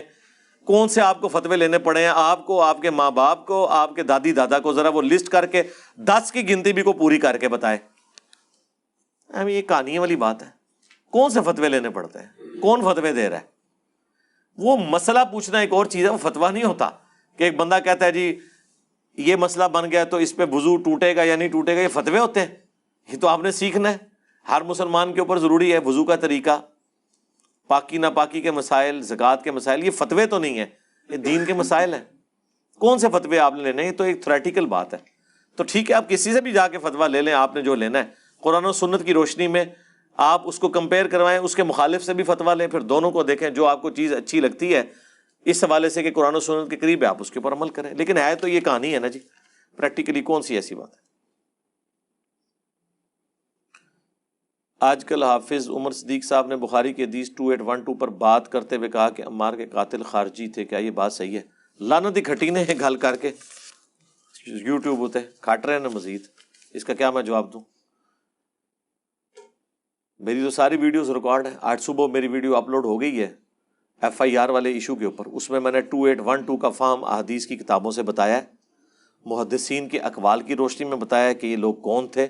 کون سے آپ کو فتوے لینے پڑے ہیں، آپ کو، آپ کے ماں باپ کو، آپ کے دادی دادا کو، ذرا وہ لسٹ کر کے 10 کی گنتی بھی کو پوری کر کے بتائے۔ یہ کہانی والی بات ہے، کون سے فتوے لینے پڑتے ہیں؟ کون فتوے دے رہا ہے؟ وہ مسئلہ پوچھنا ایک اور چیز ہے، وہ فتویٰ نہیں ہوتا کہ ایک بندہ کہتا ہے جی یہ مسئلہ بن گیا تو اس پہ وضو ٹوٹے گا یا نہیں ٹوٹے گا۔ یہ فتوے ہوتے ہیں؟ یہ تو آپ نے سیکھنا ہے۔ ہر مسلمان کے اوپر ضروری ہے وضو کا طریقہ، پاکی ناپاکی کے مسائل، زکوٰۃ کے مسائل۔ یہ فتوے تو نہیں ہیں، یہ دین کے مسائل ہیں۔ کون سے فتوے آپ نے لینے ہیں؟ یہ تو ایک تھیوریٹیکل بات ہے۔ تو ٹھیک ہے، آپ کسی سے بھی جا کے فتویٰ لے لیں، آپ نے جو لینا ہے قرآن و سنت کی روشنی میں آپ اس کو کمپیئر کروائیں، اس کے مخالف سے بھی فتویٰ لیں، پھر دونوں کو دیکھیں، جو آپ کو چیز اچھی لگتی ہے اس حوالے سے کہ قرآن و سنت کے قریب ہے آپ اس کے اوپر عمل کریں۔ لیکن ہے تو یہ کہانی ہے نا جی، پریکٹیکلی کون سی ایسی بات ہے؟ آج کل حافظ عمر صدیق صاحب نے بخاری کی حدیث 2812 پر بات کرتے ہوئے کہا کہ عمار کے قاتل خارجی تھے، کیا یہ بات صحیح ہے؟ لعنتی کھٹینے ہیں گل کر کے یوٹیوب ہوتے کھٹ رہے ہیں مزید، اس کا کیا میں جواب دوں؟ میری تو ساری ویڈیوز ریکارڈ ہیں۔ آج صبح میری ویڈیو اپلوڈ ہو گئی ہے FIR والے ایشو کے اوپر، اس میں نے 2812 کا فہم احادیث کی کتابوں سے بتایا ہے، محدثین کے اقوال کی روشنی میں بتایا ہے کہ یہ لوگ کون تھے۔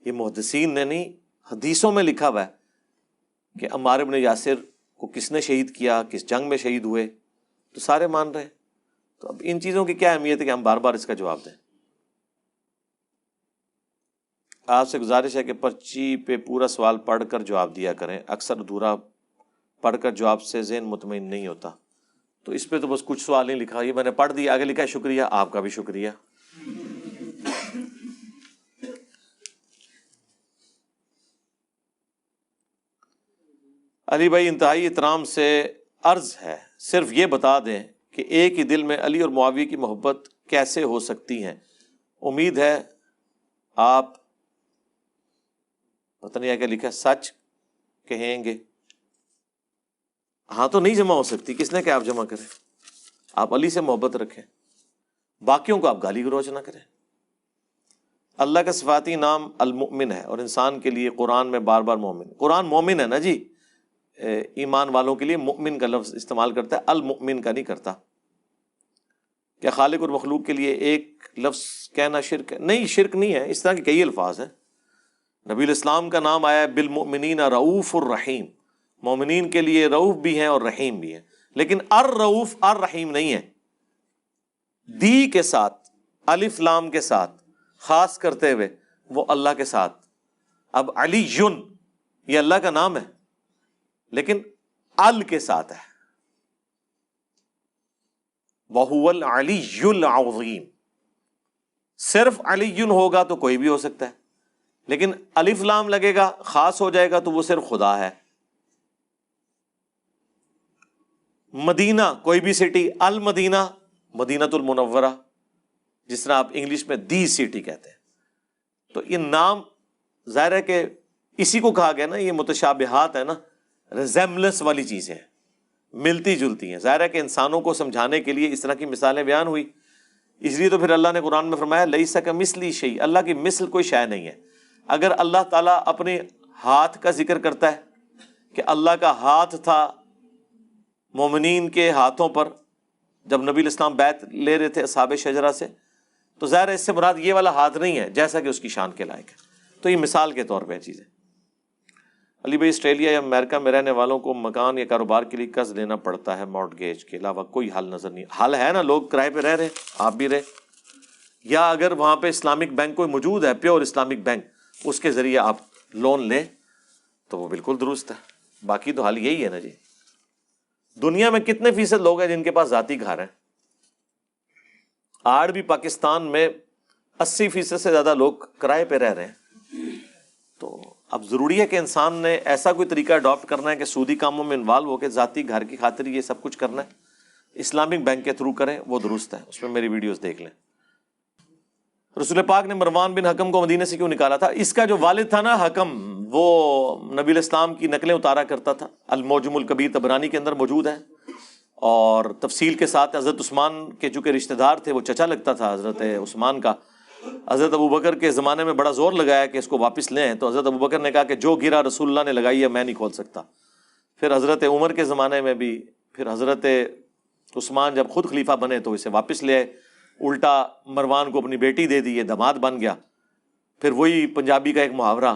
یہ محدثین نے نہیں، حدیثوں میں لکھا ہوا ہے کہ عمار ابن یاسر کو کس نے شہید کیا، کس جنگ میں شہید ہوئے، تو سارے مان رہے ہیں۔ تو اب ان چیزوں کی کیا اہمیت ہے کہ ہم بار بار اس کا جواب دیں؟ آپ سے گزارش ہے کہ پرچی پہ پورا سوال پڑھ کر جواب دیا کریں، اکثر ادھورا پڑھ کر جواب سے ذہن مطمئن نہیں ہوتا۔ تو اس پہ تو بس کچھ سوال نہیں لکھا، یہ میں نے پڑھ دیا، آگے لکھا ہے شکریہ، آپ کا بھی شکریہ۔ علی بھائی انتہائی احترام سے عرض ہے، صرف یہ بتا دیں کہ ایک ہی دل میں علی اور معاویہ کی محبت کیسے ہو سکتی ہیں؟ امید ہے آپ، پتہ نہیں کیا لکھا ہے، سچ کہیں گے۔ ہاں تو نہیں جمع ہو سکتی، کس نے کہ آپ جمع کریں؟ آپ علی سے محبت رکھیں، باقیوں کو آپ گالی گلوچ نہ کریں۔ اللہ کا صفاتی نام المؤمن ہے، اور انسان کے لیے قرآن میں بار بار مومن، قرآن مومن ہے نا جی، ایمان والوں کے لیے مؤمن کا لفظ استعمال کرتا ہے، المؤمن کا نہیں کرتا۔ کیا خالق اور مخلوق کے لیے ایک لفظ کہنا شرک ہے؟ نہیں، شرک نہیں ہے، اس طرح کے کئی الفاظ ہیں۔ نبی الاسلام کا نام آیا ہے بالمؤمنین رؤوف الرحیم، مومنین کے لیے رؤوف بھی ہیں اور رحیم بھی ہیں، لیکن الرؤوف الرحیم نہیں ہے، دی کے ساتھ، الف لام کے ساتھ خاص کرتے ہوئے وہ اللہ کے ساتھ۔ اب علی یون یہ اللہ کا نام ہے لیکن ال کے ساتھ ہے، وَهُوَ الْعَلِيُّ الْعَظِيمُ، صرف علی ہوگا تو کوئی بھی ہو سکتا ہے، لیکن الف لام لگے گا خاص ہو جائے گا تو وہ صرف خدا ہے۔ مدینہ کوئی بھی سٹی، المدینہ مدینۃ المنورہ، جس طرح آپ انگلش میں دی سٹی کہتے ہیں۔ تو یہ نام ظاہر ہے کہ اسی کو کہا گیا نا، یہ متشابہات ہے نا، ریزیمبلنس والی چیزیں ہیں، ملتی جلتی ہیں۔ ظاہر ہے کہ انسانوں کو سمجھانے کے لیے اس طرح کی مثالیں بیان ہوئی، اس لیے تو پھر اللہ نے قرآن میں فرمایا لیس کمثلہ شیء، اللہ کی مثل کوئی شے نہیں ہے۔ اگر اللہ تعالیٰ اپنے ہاتھ کا ذکر کرتا ہے کہ اللہ کا ہاتھ تھا مومنین کے ہاتھوں پر جب نبی الاسلام بیعت لے رہے تھے اصحاب شجرہ سے، تو ظاہر ہے اس سے مراد یہ والا ہاتھ نہیں ہے جیسا کہ اس کی شان کے لائق ہے۔ تو یہ مثال کے طور پہ چیزیں۔ علی بھائی، آسٹریلیا یا امریکہ میں رہنے والوں کو مکان یا کاروبار کے لیے قرض لینا پڑتا ہے، مارٹگیج کے علاوہ کوئی حل نظر نہیں۔ حل ہے نا، لوگ کرائے پہ رہ رہے ہیں، آپ بھی رہے، یا اگر وہاں پہ اسلامک بینک کوئی موجود ہے، پیور اسلامک بینک، اس کے ذریعے آپ لون لیں تو وہ بالکل درست ہے۔ باقی تو حل یہی ہے نا جی۔ دنیا میں کتنے فیصد لوگ ہیں جن کے پاس ذاتی گھر ہیں؟ آج بھی پاکستان میں 80% سے زیادہ لوگ کرائے پہ رہ رہے ہیں۔ تو اب ضروری ہے کہ انسان نے ایسا کوئی طریقہ اڈاپٹ کرنا ہے کہ سودی کاموں میں انوالو ہو کے ذاتی گھر کی خاطر یہ سب کچھ کرنا ہے، اسلامک بینک کے تھرو کریں، وہ درست ہے۔ اس میں میری ویڈیوز دیکھ لیں۔ رسول پاک نے مروان بن حکم کو مدینے سے کیوں نکالا تھا؟ اس کا جو والد تھا نا حکم، وہ نبی الاسلام کی نقلیں اتارا کرتا تھا، المعجم الکبیر طبرانی کے اندر موجود ہے، اور تفصیل کے ساتھ حضرت عثمان کے چونکہ رشتہ دار تھے، وہ چچا لگتا تھا حضرت عثمان کا۔ حضرت ابوبکر کے زمانے میں بڑا زور لگایا کہ اس کو واپس لیں، تو حضرت ابوبکر نے کہا کہ جو گرا رسول اللہ نے لگائی ہے میں نہیں کھول سکتا۔ پھر حضرت عمر کے زمانے میں بھی، پھر حضرت عثمان جب خود خلیفہ بنے تو اسے واپس لے آئے، الٹا مروان کو اپنی بیٹی دے دی، یہ داماد بن گیا۔ پھر وہی پنجابی کا ایک محاورہ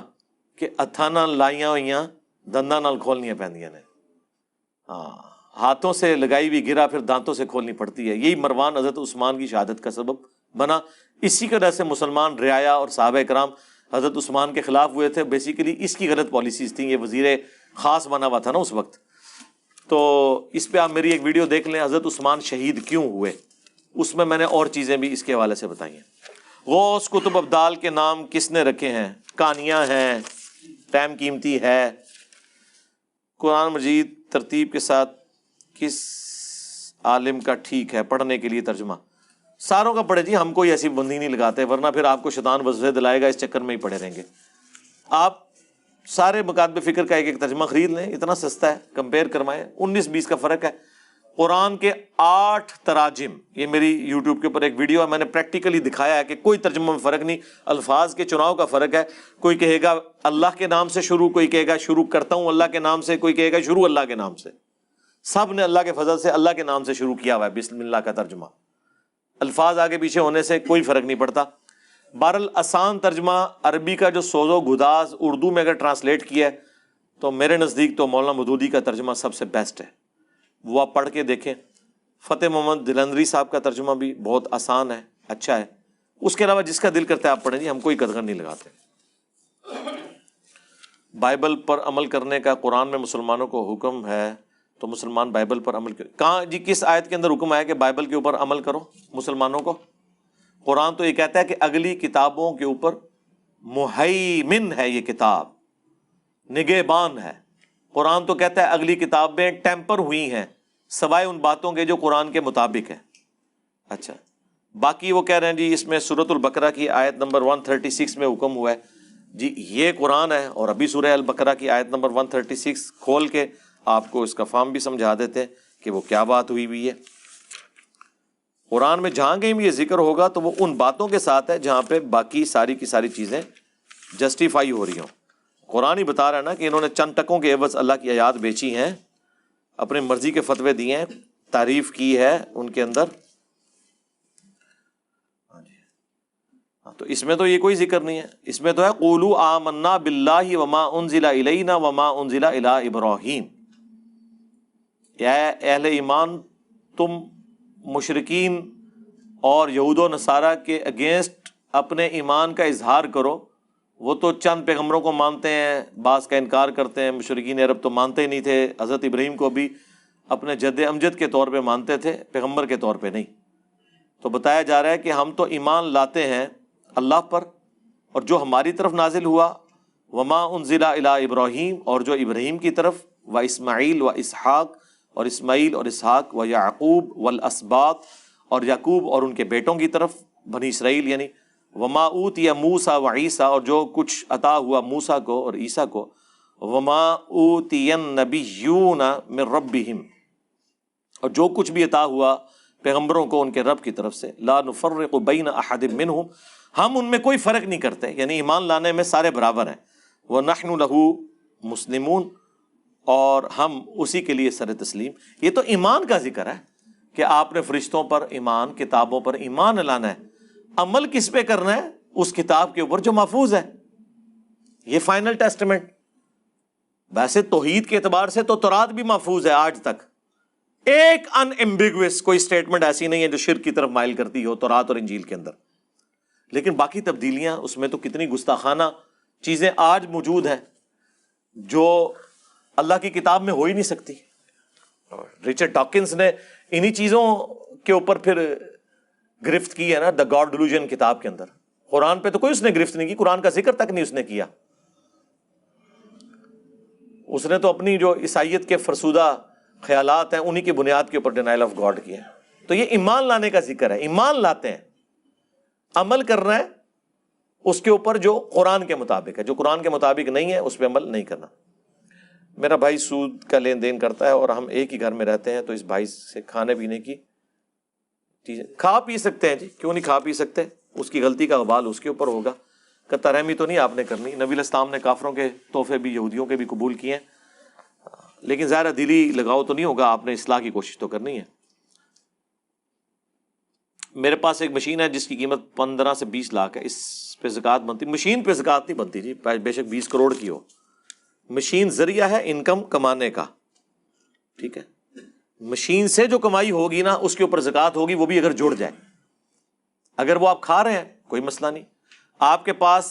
کہ ہتھاں نال لائیاں ہوئیاں دنداں نال کھولنیاں پیندیاں نے۔ ہاں، ہاتھوں سے لگائی ہوئی گرا پھر دانتوں سے کھولنی پڑتی ہے۔ یہی مروان حضرت عثمان کی شہادت کا سبب بنا۔ اسی وجہ سے مسلمان رعایا اور صحابہ کرام حضرت عثمان کے خلاف ہوئے تھے۔ بیسیکلی اس کی غلط پالیسیز تھیں، یہ وزیر خاص بنا ہوا تھا نا اس وقت۔ تو اس پہ آپ میری ایک ویڈیو دیکھ لیں، حضرت عثمان شہید کیوں ہوئے، اس میں میں نے اور چیزیں بھی اس کے حوالے سے بتائی ہیں۔ غوث کتب ابدال کے نام کس نے رکھے ہیں؟ کہانیاں ہیں، ٹائم قیمتی ہے۔ قرآن مجید ترتیب کے ساتھ کس عالم کا ٹھیک ہے پڑھنے کے لیے ترجمہ؟ ساروں کا پڑھے جی، ہم کوئی ایسی بندی نہیں لگاتے، ورنہ پھر آپ کو شیطان وسوسے دلائے گا، اس چکر میں ہی پڑے رہیں گے۔ آپ سارے مکاتب فکر کا ایک ایک ترجمہ خرید لیں، اتنا سستا ہے، کمپیئر کروائیں، 19-20 کا فرق ہے۔ قرآن کے 8 تراجم، یہ میری یوٹیوب کے اوپر ایک ویڈیو ہے، میں نے پریکٹیکلی دکھایا ہے کہ کوئی ترجمہ میں فرق نہیں، الفاظ کے چناؤ کا فرق ہے۔ کوئی کہے گا اللہ کے نام سے شروع، کوئی کہے گا شروع کرتا ہوں اللہ کے نام سے، کوئی کہے گا شروع اللہ کے نام سے۔ سب نے اللہ کے فضل سے اللہ کے نام سے شروع کیا ہوا ہے، بسم اللہ کا ترجمہ۔ الفاظ آگے پیچھے ہونے سے کوئی فرق نہیں پڑتا۔ بہرحال آسان ترجمہ عربی کا جو سوز و گداز اردو میں اگر ٹرانسلیٹ کیا ہے تو میرے نزدیک تو مولانا مودودی کا ترجمہ سب سے بیسٹ ہے، وہ آپ پڑھ کے دیکھیں۔ فتح محمد دلندری صاحب کا ترجمہ بھی بہت آسان ہے، اچھا ہے۔ اس کے علاوہ جس کا دل کرتا ہے آپ پڑھیں جی، ہم کوئی قدغن نہیں لگاتے۔ بائبل پر عمل کرنے کا قرآن میں مسلمانوں کو حکم ہے، تو مسلمان بائبل پر عمل کریں۔ کہاں جی، کس آیت کے اندر حکم آیا کہ بائبل کے اوپر عمل کرو مسلمانوں کو؟ قرآن تو یہ کہتا ہے کہ اگلی کتابوں کے اوپر مہیمن ہے، یہ کتاب نگہبان ہے۔ قرآن تو کہتا ہے اگلی کتابیں ٹیمپر ہوئی ہیں سوائے ان باتوں کے جو قرآن کے مطابق ہیں۔ اچھا، باقی وہ کہہ رہے ہیں جی اس میں سورۃ البقرہ کی آیت نمبر 136 میں حکم ہوا ہے۔ جی یہ قرآن ہے، اور ابھی سورہ البقرہ کی آیت نمبر 136 کھول کے آپ کو اس کا فارم بھی سمجھا دیتے ہیں کہ وہ کیا بات ہوئی ہے۔ قرآن میں جہاں کہیں بھی یہ ذکر ہوگا تو وہ ان باتوں کے ساتھ ہے جہاں پہ باقی ساری کی ساری چیزیں جسٹیفائی ہو رہی ہوں۔ قرآن ہی بتا رہا ہے نا کہ انہوں نے چند ٹکوں کے عوض اللہ کی آیات بیچی ہیں، اپنی مرضی کے فتوے دیے ہیں، تعریف کی ہے ان کے اندر۔ تو اس میں تو یہ کوئی ذکر نہیں ہے، اس میں تو ہے قولوا آمنا باللہ وما انزل الینا وما انزل الی ابراہیم۔ اے اہل ایمان، تم مشرکین اور یہود و نصارہ کے اگینسٹ اپنے ایمان کا اظہار کرو۔ وہ تو چند پیغمبروں کو مانتے ہیں، بعض کا انکار کرتے ہیں۔ مشرکین عرب تو مانتے ہی نہیں تھے، حضرت ابراہیم کو بھی اپنے جد امجد کے طور پہ مانتے تھے، پیغمبر کے طور پہ نہیں۔ تو بتایا جا رہا ہے کہ ہم تو ایمان لاتے ہیں اللہ پر، اور جو ہماری طرف نازل ہوا وما انزل الی ابراہیم، اور جو ابراہیم کی طرف، و اسماعیل و اسحاق، اور اسماعیل اور اسحاق، و یعقوب والاسباط، اور یعقوب اور ان کے بیٹوں کی طرف، بنی اسرائیل یعنی، وما اوتی موسیٰ و عیسیٰ، اور جو کچھ عطا ہوا موسیٰ کو اور عیسیٰ کو، وما اوتی النبیون من ربہم، اور جو کچھ بھی عطا ہوا پیغمبروں کو ان کے رب کی طرف سے، لا نفرق بین احد منہم، ہم ان میں کوئی فرق نہیں کرتے، یعنی ایمان لانے میں سارے برابر ہیں، وَنَحْنُ لَهُ مُسْلِمُونَ، اور ہم اسی کے لیے سر تسلیم۔ یہ تو ایمان کا ذکر ہے کہ آپ نے فرشتوں پر ایمان، کتابوں پر ایمان لانا ہے، عمل کس پہ کرنا ہے؟ اس کتاب کے اوپر جو محفوظ ہے، یہ فائنل ٹیسٹمنٹ۔ ویسے توحید کے اعتبار سے تو تورات بھی محفوظ ہے آج تک، ایک ان ایمبیگوس کوئی سٹیٹمنٹ ایسی نہیں ہے جو شرک کی طرف مائل کرتی ہو تورات اور انجیل کے اندر، لیکن باقی تبدیلیاں اس میں تو کتنی گستاخانہ چیزیں آج موجود ہیں جو اللہ کی کتاب میں ہو ہی نہیں سکتی۔ رچرڈ ڈاکنز نے انہی چیزوں کے اوپر پھر گرفت کی ہے نا، دا گاڈ ڈیلوژن کتاب کے اندر۔ قرآن پہ تو کوئی اس نے گرفت نہیں کی، قرآن کا ذکر تک نہیں اس نے کیا۔ اس نے تو اپنی جو عیسائیت کے فرسودہ خیالات ہیں انہی کی بنیاد کے اوپر ڈینائل آف گاڈ کیا۔ تو یہ ایمان لانے کا ذکر ہے، ایمان لاتے ہیں، عمل کرنا ہے اس کے اوپر جو قرآن کے مطابق ہے، جو قرآن کے مطابق نہیں ہے اس پہ عمل نہیں کرنا۔ میرا بھائی سود کا لین دین کرتا ہے اور ہم ایک ہی گھر میں رہتے ہیں، تو اس بھائی سے کھانے پینے کی چیزیں کھا پی سکتے ہیں جی، کیوں نہیں کھا پی سکتے؟ اس کی غلطی کا وبال اس کے اوپر ہوگا، قطع رحمی تو نہیں آپ نے کرنی۔ نبی علیہ السلام نے کافروں کے تحفے بھی یہودیوں کے بھی قبول کیے ہیں، لیکن ظاہر دلی لگاؤ تو نہیں ہوگا، آپ نے اصلاح کی کوشش تو کرنی ہے۔ میرے پاس ایک مشین ہے جس کی قیمت 15 سے 20 لاکھ ہے، اس پہ زکوٰۃ بنتی؟ مشین پہ زکوٰۃ نہیں بنتی جی، بے شک 20 کروڑ کی ہو۔ مشین ذریعہ ہے انکم کمانے کا، ٹھیک ہے؟ مشین سے جو کمائی ہوگی نا اس کے اوپر زکوٰۃ ہوگی، وہ بھی اگر جڑ جائے۔ اگر وہ آپ کھا رہے ہیں کوئی مسئلہ نہیں۔ آپ کے پاس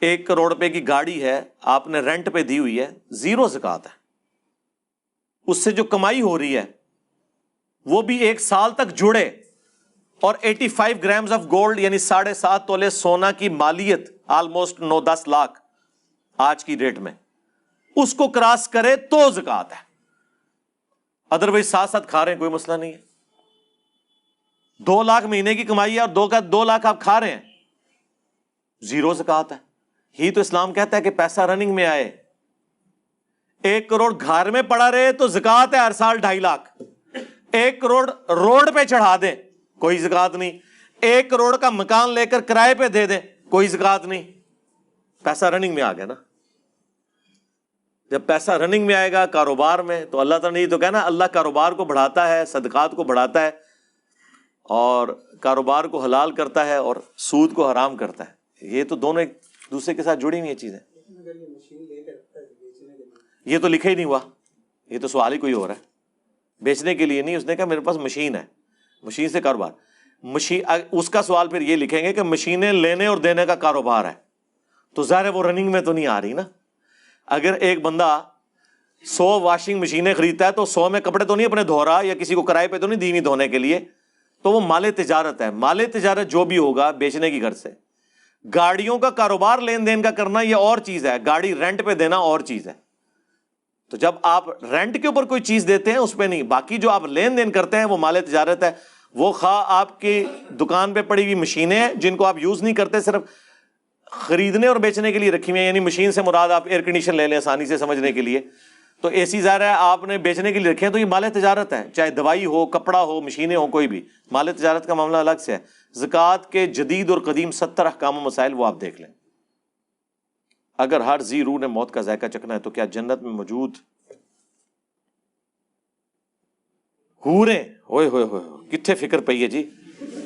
1 کروڑ روپے کی گاڑی ہے، آپ نے رینٹ پہ دی ہوئی ہے، 0 زکوٰۃ ہے۔ اس سے جو کمائی ہو رہی ہے وہ بھی 1 سال تک جڑے، اور 85 گرامز آف گولڈ یعنی 7.5 تولے سونا کی مالیت، آلموسٹ 9-10 لاکھ آج کی ڈیٹ میں، اس کو کراس کرے تو زکوٰۃ ہے۔ ادروائز ساتھ ساتھ کھا رہے ہیں کوئی مسئلہ نہیں ہے۔ 2 لاکھ مہینے کی کمائی ہے اور 2 لاکھ آپ کھا رہے ہیں، 0 زکوٰۃ ہے۔ ہی تو اسلام کہتا ہے کہ پیسہ رننگ میں آئے۔ 1 کروڑ گھر میں پڑا رہے تو زکوٰۃ ہے ہر سال 2.5 لاکھ۔ 1 کروڑ روڈ پہ چڑھا دیں کوئی زکوٰۃ نہیں۔ 1 کروڑ کا مکان لے کر کرائے پہ دے دیں کوئی زکوٰۃ نہیں۔ پیسہ رننگ میں آ گیا نا۔ جب پیسہ رننگ میں آئے گا کاروبار میں، تو اللہ تعالیٰ نے تو کہنا اللہ کاروبار کو بڑھاتا ہے، صدقات کو بڑھاتا ہے، اور کاروبار کو حلال کرتا ہے اور سود کو حرام کرتا ہے۔ یہ تو دونوں ایک دوسرے کے ساتھ جڑی ہوئی ہیں چیزیں۔ یہ تو لکھا ہی نہیں ہوا، یہ تو سوال ہی کوئی اور ہے۔ بیچنے کے لیے نہیں، اس نے کہا میرے پاس مشین ہے، مشین سے کاروبار۔ مشین، اس کا سوال پھر یہ لکھیں گے کہ مشینیں لینے اور دینے کا کاروبار ہے، تو ظاہر ہے وہ رننگ میں تو نہیں آ رہی نا۔ اگر ایک بندہ 100 واشنگ مشینیں خریدتا ہے تو 100 میں کپڑے تو نہیں اپنے دھو رہا، یا کسی کو کرائے پہ تو نہیں دی ہوئی دھونے کے لیے، تو وہ مال تجارت ہے۔ مال تجارت جو بھی ہوگا بیچنے کی غرض سے۔ گاڑیوں کا کاروبار لین دین کا کرنا یہ اور چیز ہے، گاڑی رینٹ پہ دینا اور چیز ہے۔ تو جب آپ رینٹ کے اوپر کوئی چیز دیتے ہیں اس پہ نہیں، باقی جو آپ لین دین کرتے ہیں وہ مال تجارت ہے۔ وہ خواہ آپ کی دکان پہ پڑی ہوئی مشینیں ہیں جن کو آپ یوز نہیں کرتے، صرف خریدنے اور بیچنے کے لیے رکھی ہوئی ہیں، یعنی مشین سے مراد آپ ایئر کنڈیشن لے لیں آسانی سے سمجھنے کے لیے، تو اے سی ظاہر ہے آپ نے بیچنے کے لیے رکھے ہیں، تو یہ مال تجارت ہے، چاہے دوائی ہو، کپڑا ہو، مشینیں ہو، کوئی بھی مال تجارت کا معاملہ الگ سے ہے۔ زکوٰۃ کے جدید اور قدیم 70 احکام و مسائل وہ آپ دیکھ لیں۔ اگر ہر ذی روح نے موت کا ذائقہ چکھنا ہے تو کیا جنت میں موجود حوریں، ہوئے ہوئے ہوئے کتنے فکر پئی ہے جی،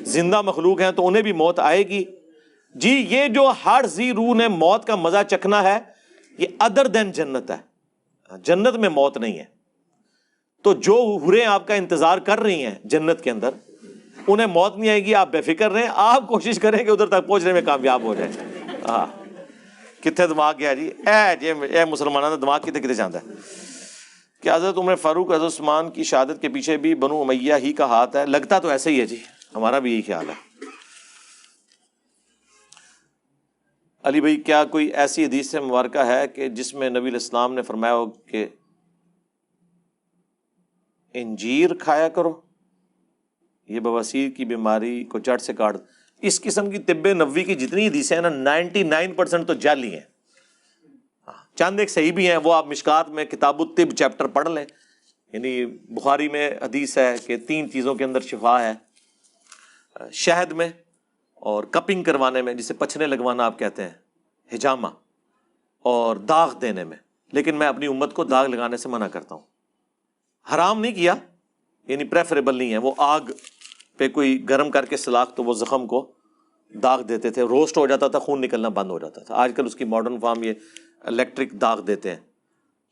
زندہ مخلوق ہیں تو انہیں بھی موت آئے گی جی۔ یہ جو ہر ذی روح نے موت کا مزہ چکھنا ہے یہ ادر دین جنت ہے، جنت میں موت نہیں ہے۔ تو جو حوریں آپ کا انتظار کر رہی ہیں جنت کے اندر انہیں موت نہیں آئے گی، آپ بے فکر رہیں، آپ کوشش کریں کہ ادھر تک پہنچنے میں کامیاب ہو جائیں۔ ہاں کتنے دماغ گیا جی، اے مسلمانوں کا دماغ کتنے کتنے جاتا ہے کہ حضرت عمر فاروق حضرت عثمان کی شہادت کے پیچھے بھی بنو امیہ ہی کا ہاتھ ہے؟ لگتا تو ایسا ہی ہے جی، ہمارا بھی یہی خیال ہے۔ علی بھائی کیا کوئی ایسی حدیث مبارکہ ہے کہ جس میں نبی علیہ السلام نے فرمایا ہو کہ انجیر کھایا کرو، یہ بواسیر کی بیماری کو جڑ سے کاٹ؟ اس قسم کی طب نبوی کی جتنی حدیثیں ہیں نا 99% تو جعلی ہیں، چند ایک صحیح بھی ہیں، وہ آپ مشکات میں کتاب الطب چیپٹر پڑھ لیں، یعنی بخاری میں حدیث ہے کہ 3 چیزوں کے اندر شفا ہے، شہد میں اور کپنگ کروانے میں جسے پچھنے لگوانا آپ کہتے ہیں، حجامہ، اور داغ دینے میں. لیکن میں اپنی امت کو داغ لگانے سے منع کرتا ہوں. حرام نہیں کیا، یعنی پریفریبل نہیں ہے. وہ آگ پہ کوئی گرم کر کے سلاخ تو وہ زخم کو داغ دیتے تھے، روسٹ ہو جاتا تھا، خون نکلنا بند ہو جاتا تھا. آج کل اس کی ماڈرن فارم یہ الیکٹرک داغ دیتے ہیں.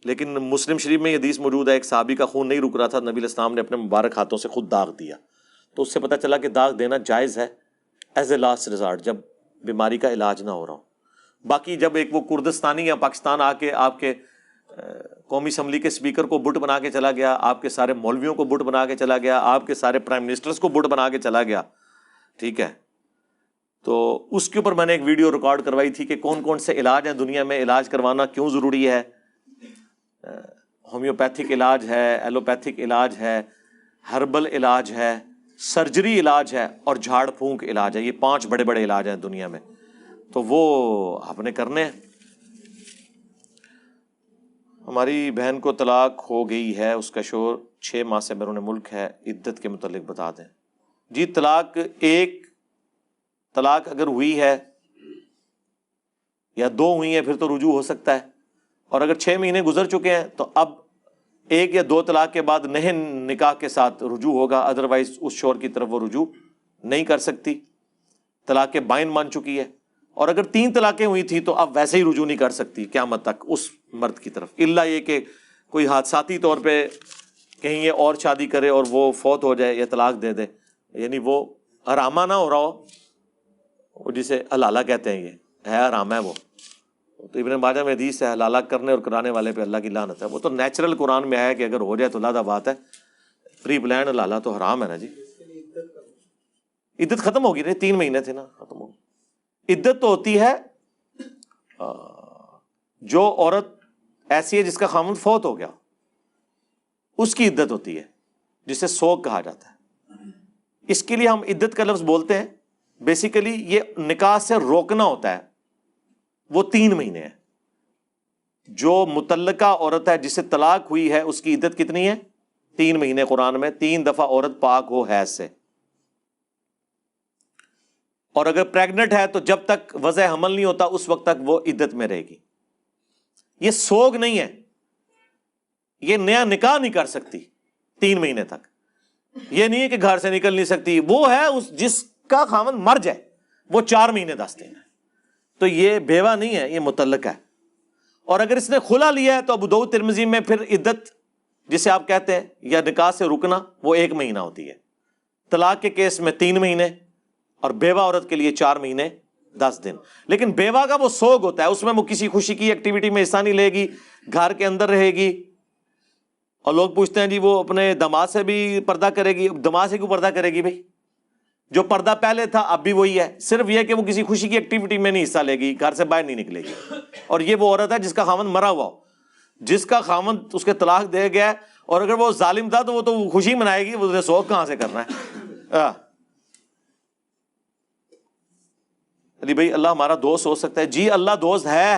لیکن مسلم شریف میں یہ حدیث موجود ہے، ایک صحابی کا خون نہیں رک رہا تھا، نبی علیہ السلام نے اپنے مبارک ہاتھوں سے خود داغ دیا. تو اس سے پتہ چلا کہ داغ دینا جائز ہے ایز اے لاسٹ ریزارٹ، جب بیماری کا علاج نہ ہو رہا ہو. باقی جب ایک وہ کردستانی یا پاکستان آ کے آپ کے قومی اسمبلی کے اسپیکر کو بٹ بنا کے چلا گیا، آپ کے سارے مولویوں کو بٹ بنا کے چلا گیا، آپ کے سارے پرائم منسٹرز کو بٹ بنا کے چلا گیا، ٹھیک ہے، تو اس کے اوپر میں نے ایک ویڈیو ریکارڈ کروائی تھی کہ کون کون سے علاج ہیں دنیا میں، علاج کروانا کیوں ضروری ہے. ہومیوپیتھک علاج ہے، ایلوپیتھک علاج ہے، ہربل علاج ہے، سرجری علاج ہے، اور جھاڑ پھونک علاج ہے. یہ 5 بڑے بڑے علاج ہیں دنیا میں، تو وہ آپ نے کرنے ہیں. ہماری بہن کو طلاق ہو گئی ہے، اس کا شوہر 6 ماہ سے بیرون ملک ہے، عدت کے متعلق بتا دیں. جی طلاق اگر ہوئی ہے یا 2 ہوئی ہیں پھر تو رجوع ہو سکتا ہے، اور اگر 6 مہینے گزر چکے ہیں تو اب 1 یا 2 طلاق کے بعد نہے نکاح کے ساتھ رجوع ہوگا، ادروائز اس شوہر کی طرف وہ رجوع نہیں کر سکتی، طلاق بائن مان چکی ہے. اور اگر 3 طلاقیں ہوئی تھی تو اب ویسے ہی رجوع نہیں کر سکتی قیامت تک اس مرد کی طرف، الا یہ کہ کوئی حادثاتی طور پہ کہیں یہ اور شادی کرے اور وہ فوت ہو جائے یا طلاق دے دے، یعنی وہ حرامہ نہ ہو رہا ہو، جسے حلالہ کہتے ہیں، یہ ہے حرام ہے وہ. تو ابن ماجہ میں حدیث ہے، حلالہ کرنے اور کرانے والے پہ اللہ کی لعنت ہے. وہ تو نیچرل قرآن میں آیا کہ اگر ہو جائے تو لادہ بات ہے، پری پلان حلالہ تو حرام ہے نا جی. عدت ختم ہوگی نا، 3 مہینے تھے نا، ختم ہوگی. عدت تو ہوتی ہے جو عورت ایسی ہے جس کا خامند فوت ہو گیا، اس کی عدت ہوتی ہے، جسے سوگ کہا جاتا ہے. اس کے لیے ہم عدت کا لفظ بولتے ہیں. بیسیکلی یہ نکاح سے روکنا ہوتا ہے، وہ 3 مہینے ہے. جو متعلقہ عورت ہے جسے طلاق ہوئی ہے اس کی عدت کتنی ہے؟ 3 مہینے. قرآن میں 3 دفعہ عورت پاک ہو حیض سے. اور اگر پریگنٹ ہے تو جب تک وضع حمل نہیں ہوتا اس وقت تک وہ عدت میں رہے گی. یہ سوگ نہیں ہے، یہ نیا نکاح نہیں کر سکتی 3 مہینے تک. یہ نہیں ہے کہ گھر سے نکل نہیں سکتی، وہ ہے جس کا خاوند مر جائے وہ 4 مہینے 10 دن ہے. تو یہ بیوہ نہیں ہے، یہ مطلق ہے. اور اگر اس نے خلا لیا ہے تو ابو داؤد ترمذی میں پھر عدت جسے آپ کہتے ہیں یا نکاح سے رکنا وہ 1 مہینہ ہوتی ہے. طلاق کے کیس میں 3 مہینے اور بیوہ عورت کے لیے 4 مہینے 10 دن. لیکن بیوہ کا وہ سوگ ہوتا ہے، اس میں وہ کسی خوشی کی ایکٹیویٹی میں حصہ نہیں لے گی، گھر کے اندر رہے گی. اور لوگ پوچھتے ہیں جی وہ اپنے داماد سے بھی پردہ کرے گی. داماد سے کیوں پردہ کرے گی بھائی؟ جو پردہ پہلے تھا اب بھی وہی ہے، صرف یہ کہ وہ کسی خوشی کی ایکٹیویٹی میں نہیں حصہ لے گی، گھر سے باہر نہیں نکلے گی. اور یہ وہ عورت ہے جس کا خاوند مرا ہوا ہو، جس کا خاوند اس کے طلاق دے گیا ہے، اور اگر وہ ظالم تھا تو وہ تو خوشی منائے گی، وہ سوگ کہاں سے کرنا ہے؟ علی بھائی اللہ ہمارا دوست ہو سکتا ہے؟ جی اللہ دوست ہے،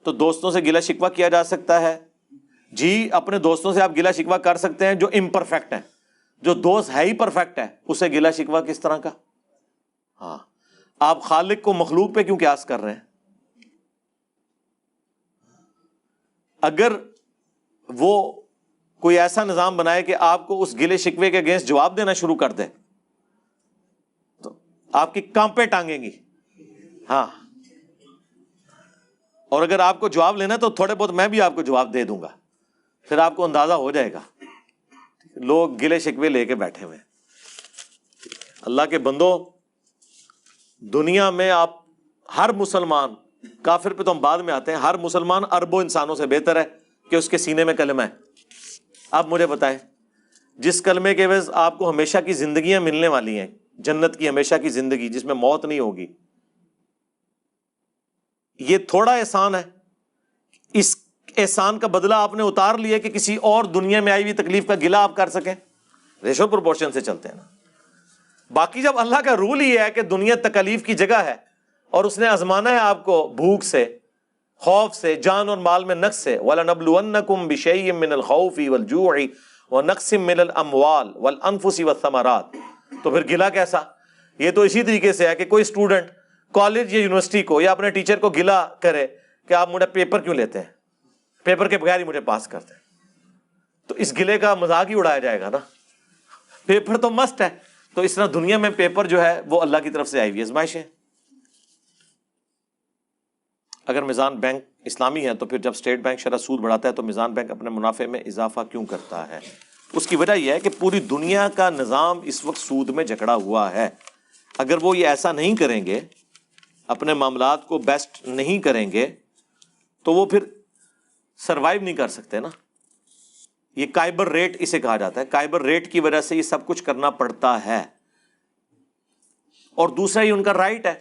تو دوستوں سے گلہ شکوہ کیا جا سکتا ہے. جی اپنے دوستوں سے آپ گلہ شکوہ کر سکتے ہیں جو امپرفیکٹ ہیں. جو دوست ہے ہی پرفیکٹ ہے اسے گلہ شکوہ کس طرح کا؟ ہاں، آپ خالق کو مخلوق پہ کیوں قیاس کر رہے ہیں؟ اگر وہ کوئی ایسا نظام بنائے کہ آپ کو اس گلے شکوے کے اگینسٹ جواب دینا شروع کر دے تو آپ کی کانپیں ٹانگیں گی. ہاں، اور اگر آپ کو جواب لینا تو تھوڑے بہت میں بھی آپ کو جواب دے دوں گا، پھر آپ کو اندازہ ہو جائے گا. لوگ گلے شکوے لے کے بیٹھے ہوئے. اللہ کے بندو، دنیا میں آپ ہر مسلمان، کافر پہ تو ہم بعد میں آتے ہیں، ہر مسلمان اربوں انسانوں سے بہتر ہے کہ اس کے سینے میں کلمہ ہے. آپ مجھے بتائیں، جس کلمے کے عوض آپ کو ہمیشہ کی زندگیاں ملنے والی ہیں، جنت کی ہمیشہ کی زندگی جس میں موت نہیں ہوگی، یہ تھوڑا احسان ہے؟ اس احسان کا بدلہ آپ نے اتار لیا کہ کسی اور دنیا میں آئی ہوئی تکلیف کا گلہ آپ کر سکیں؟ ریشو پروپورشن سے چلتے ہیں نا. باقی جب اللہ کا رول ہی ہے کہ دنیا تکلیف کی جگہ ہے اور اس نے آزمانا ہے آپ کو بھوک سے، خوف سے، جان اور مال میں نقص سے، وَلَنَبْلُوَنَّكُمْ بِشَيْءٍ مِّنَ الْخَوْفِ وَالْجُوعِ وَنَقْصٍ مِّنَ الْأَمْوَالِ وَالْأَنفُسِ وَالثَّمَرَاتِ۔ تو پھر گلہ کیسا؟ یہ تو اسی طریقے سے ہے کہ کوئی اسٹوڈنٹ کالج یا یونیورسٹی کو یا اپنے ٹیچر کو گلہ کرے کہ آپ مجھے پیپر کیوں لیتے ہیں، پیپر کے بغیر ہی مجھے پاس کرتے ہیں، تو اس گلے کا مذاق ہی اڑایا جائے گا نا، پیپر تو مسٹ ہے۔ تو اس طرح دنیا میں پیپر جو ہے وہ اللہ کی طرف سے آئی ہوئی آزمائش ہے۔ اگر میزان بینک اسلامی ہے تو پھر جب اسٹیٹ بینک شرح سود بڑھاتا ہے تو میزان بینک اپنے منافع میں اضافہ کیوں کرتا ہے؟ اس کی وجہ یہ ہے کہ پوری دنیا کا نظام اس وقت سود میں جکڑا ہوا ہے۔ اگر وہ یہ ایسا نہیں کریں گے، اپنے معاملات کو بیسٹ نہیں کریں گے، تو وہ پھر سروائیو نہیں کر سکتے نا۔ یہ کائبر ریٹ اسے کہا جاتا ہے، کائبر ریٹ کی وجہ سے یہ سب کچھ کرنا پڑتا ہے، اور دوسرا یہ ان کا رائٹ ہے۔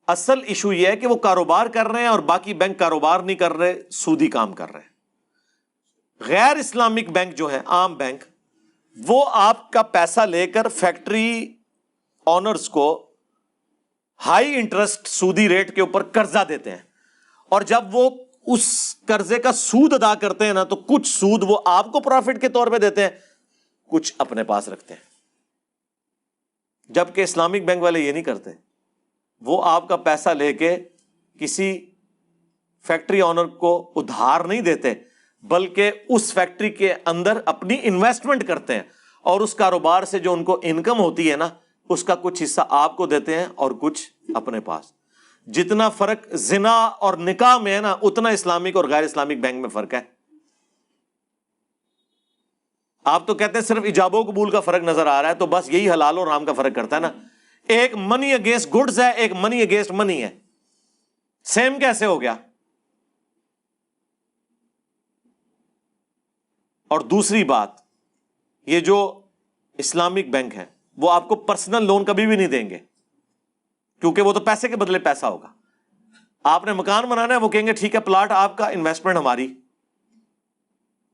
اصل ایشو یہ ہے کہ وہ کاروبار کر رہے ہیں اور باقی بینک کاروبار نہیں کر رہے، سودی کام کر رہے ہیں۔ غیر اسلامک بینک جو ہیں، عام بینک، وہ آپ کا پیسہ لے کر فیکٹری آنرز کو ہائی انٹرسٹ سودی ریٹ کے اوپر قرضہ دیتے ہیں، اور جب وہ اس قرضے کا سود ادا کرتے ہیں نا تو کچھ سود وہ آپ کو پروفٹ کے طور پہ دیتے ہیں، کچھ اپنے پاس رکھتے ہیں۔ جبکہ اسلامک بینک والے یہ نہیں کرتے، وہ آپ کا پیسہ لے کے کسی فیکٹری آنر کو ادھار نہیں دیتے، بلکہ اس فیکٹری کے اندر اپنی انویسٹمنٹ کرتے ہیں، اور اس کاروبار سے جو ان کو انکم ہوتی ہے نا، اس کا کچھ حصہ آپ کو دیتے ہیں اور کچھ اپنے پاس۔ جتنا فرق زنا اور نکاح میں ہے نا، اتنا اسلامک اور غیر اسلامک بینک میں فرق ہے۔ آپ تو کہتے ہیں صرف ایجاب و قبول کا فرق نظر آ رہا ہے، تو بس یہی حلال اور حرام کا فرق کرتا ہے نا۔ ایک منی اگینسٹ گڈز ہے، ایک منی اگینسٹ منی ہے، سیم کیسے ہو گیا؟ اور دوسری بات، یہ جو اسلامک بینک ہے وہ آپ کو پرسنل لون کبھی بھی نہیں دیں گے، کیونکہ وہ تو پیسے کے بدلے پیسہ ہوگا۔ آپ نے مکان بنانا ہے، وہ کہیں گے ٹھیک ہے پلاٹ آپ کا، انویسٹمنٹ ہماری،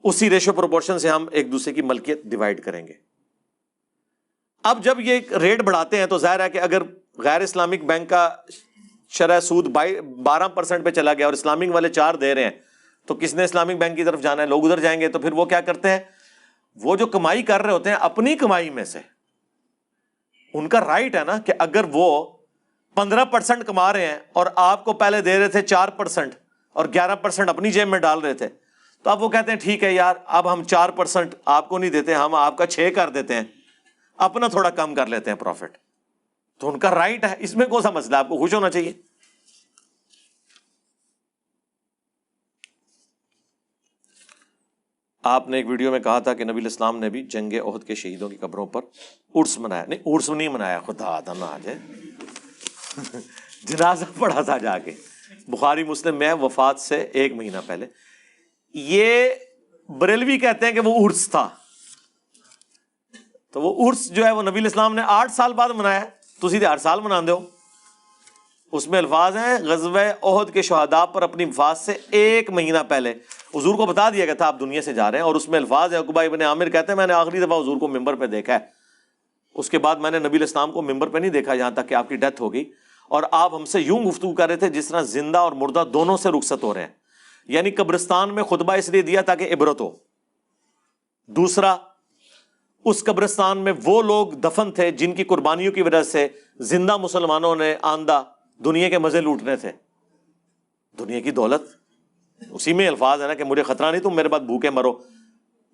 اسی ریشو پروپورشن سے ہم ایک دوسرے کی ملکیت ڈیوائڈ کریں گے۔ اب جب یہ ریٹ بڑھاتے ہیں تو ظاہر ہے کہ اگر غیر اسلامک بینک کا شرح سود 12% پہ چلا گیا اور اسلامک والے 4 دے رہے ہیں، تو کس نے اسلامک بینک کی طرف جانا ہے؟ لوگ ادھر جائیں گے۔ تو پھر وہ کیا کرتے ہیں، وہ جو کمائی کر رہے ہوتے ہیں اپنی کمائی میں سے، ان کا رائٹ ہے نا کہ اگر وہ 15% کما رہے ہیں اور آپ کو پہلے دے رہے تھے 4% اور 11% اپنی جیب میں ڈال رہے تھے، تو اب وہ کہتے ہیں ٹھیک ہے یار، اب ہم 4% آپ کو نہیں دیتے، ہم آپ کا 6 کر دیتے ہیں، اپنا تھوڑا کم کر لیتے ہیں پروفٹ۔ تو ان کا رائٹ ہے، اس میں کون سا مسئلہ ہے؟ آپ کو خوش ہونا چاہیے۔ آپ نے ایک ویڈیو میں کہا تھا کہ نبی الاسلام نے بھی جنگ احد کے شہیدوں کی قبروں پر عرس منایا۔ نہیں، عرس نہیں منایا، خدا تھا نہ آ جائے، جنازہ پڑھا تھا جا کے، بخاری مسلم میں وفات سے 1 مہینہ پہلے۔ یہ بریلوی کہتے ہیں کہ وہ عرس تھا، تو وہ عرس جو ہے وہ نبی الاسلام نے 8 سال بعد منایا، تو سیدھے ہر سال منا دو۔ اس میں الفاظ ہیں غزوہ احد کے شہداء پر اپنی وفات سے 1 مہینہ پہلے حضور کو بتا دیا گیا تھا آپ دنیا سے جا رہے ہیں، اور اس میں الفاظ ہے، عقبہ ابن عامر کہتے ہیں میں نے آخری دفعہ حضور کو ممبر پہ دیکھا ہے، اس کے بعد میں نے نبی الاسلام کو ممبر پہ نہیں دیکھا یہاں تک کہ آپ کی ڈیتھ ہو گئی، اور آپ ہم سے یوں گفتگو کر رہے تھے جس طرح زندہ اور مردہ دونوں سے رخصت ہو رہے ہیں۔ یعنی قبرستان میں خطبہ اس لیے دیا تاکہ عبرت ہو۔ دوسرا، اس قبرستان میں وہ لوگ دفن تھے جن کی قربانیوں کی وجہ سے زندہ مسلمانوں نے آندہ دنیا کے مزے لوٹنے تھے، دنیا کی دولت۔ اسی میں الفاظ ہے نا کہ مجھے خطرہ نہیں تم میرے بعد بھوکے مرو،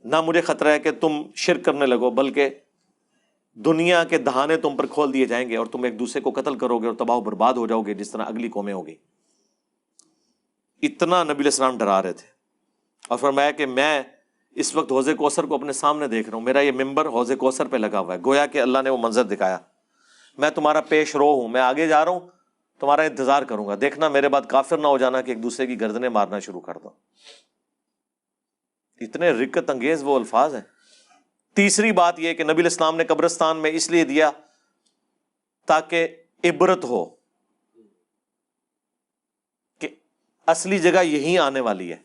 نہ مجھے خطرہ ہے کہ تم شرک کرنے لگو، بلکہ دنیا کے دہانے تم پر کھول دیے جائیں گے اور تم ایک دوسرے کو قتل کرو گے اور تباہ و برباد ہو جاؤ گے جس طرح اگلی قومیں ہوگی۔ اتنا نبی علیہ السلام ڈرا رہے تھے، اور فرمایا کہ میں اس وقت حوض کوثر کو اپنے سامنے دیکھ رہا ہوں، میرا یہ ممبر حوض کوثر پہ لگا ہوا ہے، گویا کہ اللہ نے وہ منظر دکھایا، میں تمہارا پیش رو ہوں، میں آگے جا رہا ہوں، تمہارا انتظار کروں گا، دیکھنا میرے بعد کافر نہ ہو جانا کہ ایک دوسرے کی گردنیں مارنا شروع کر دو۔ اتنے رقت انگیز وہ الفاظ ہیں۔ تیسری بات یہ کہ نبی الاسلام نے قبرستان میں اس لیے دیا تاکہ عبرت ہو کہ اصلی جگہ یہی آنے والی ہے۔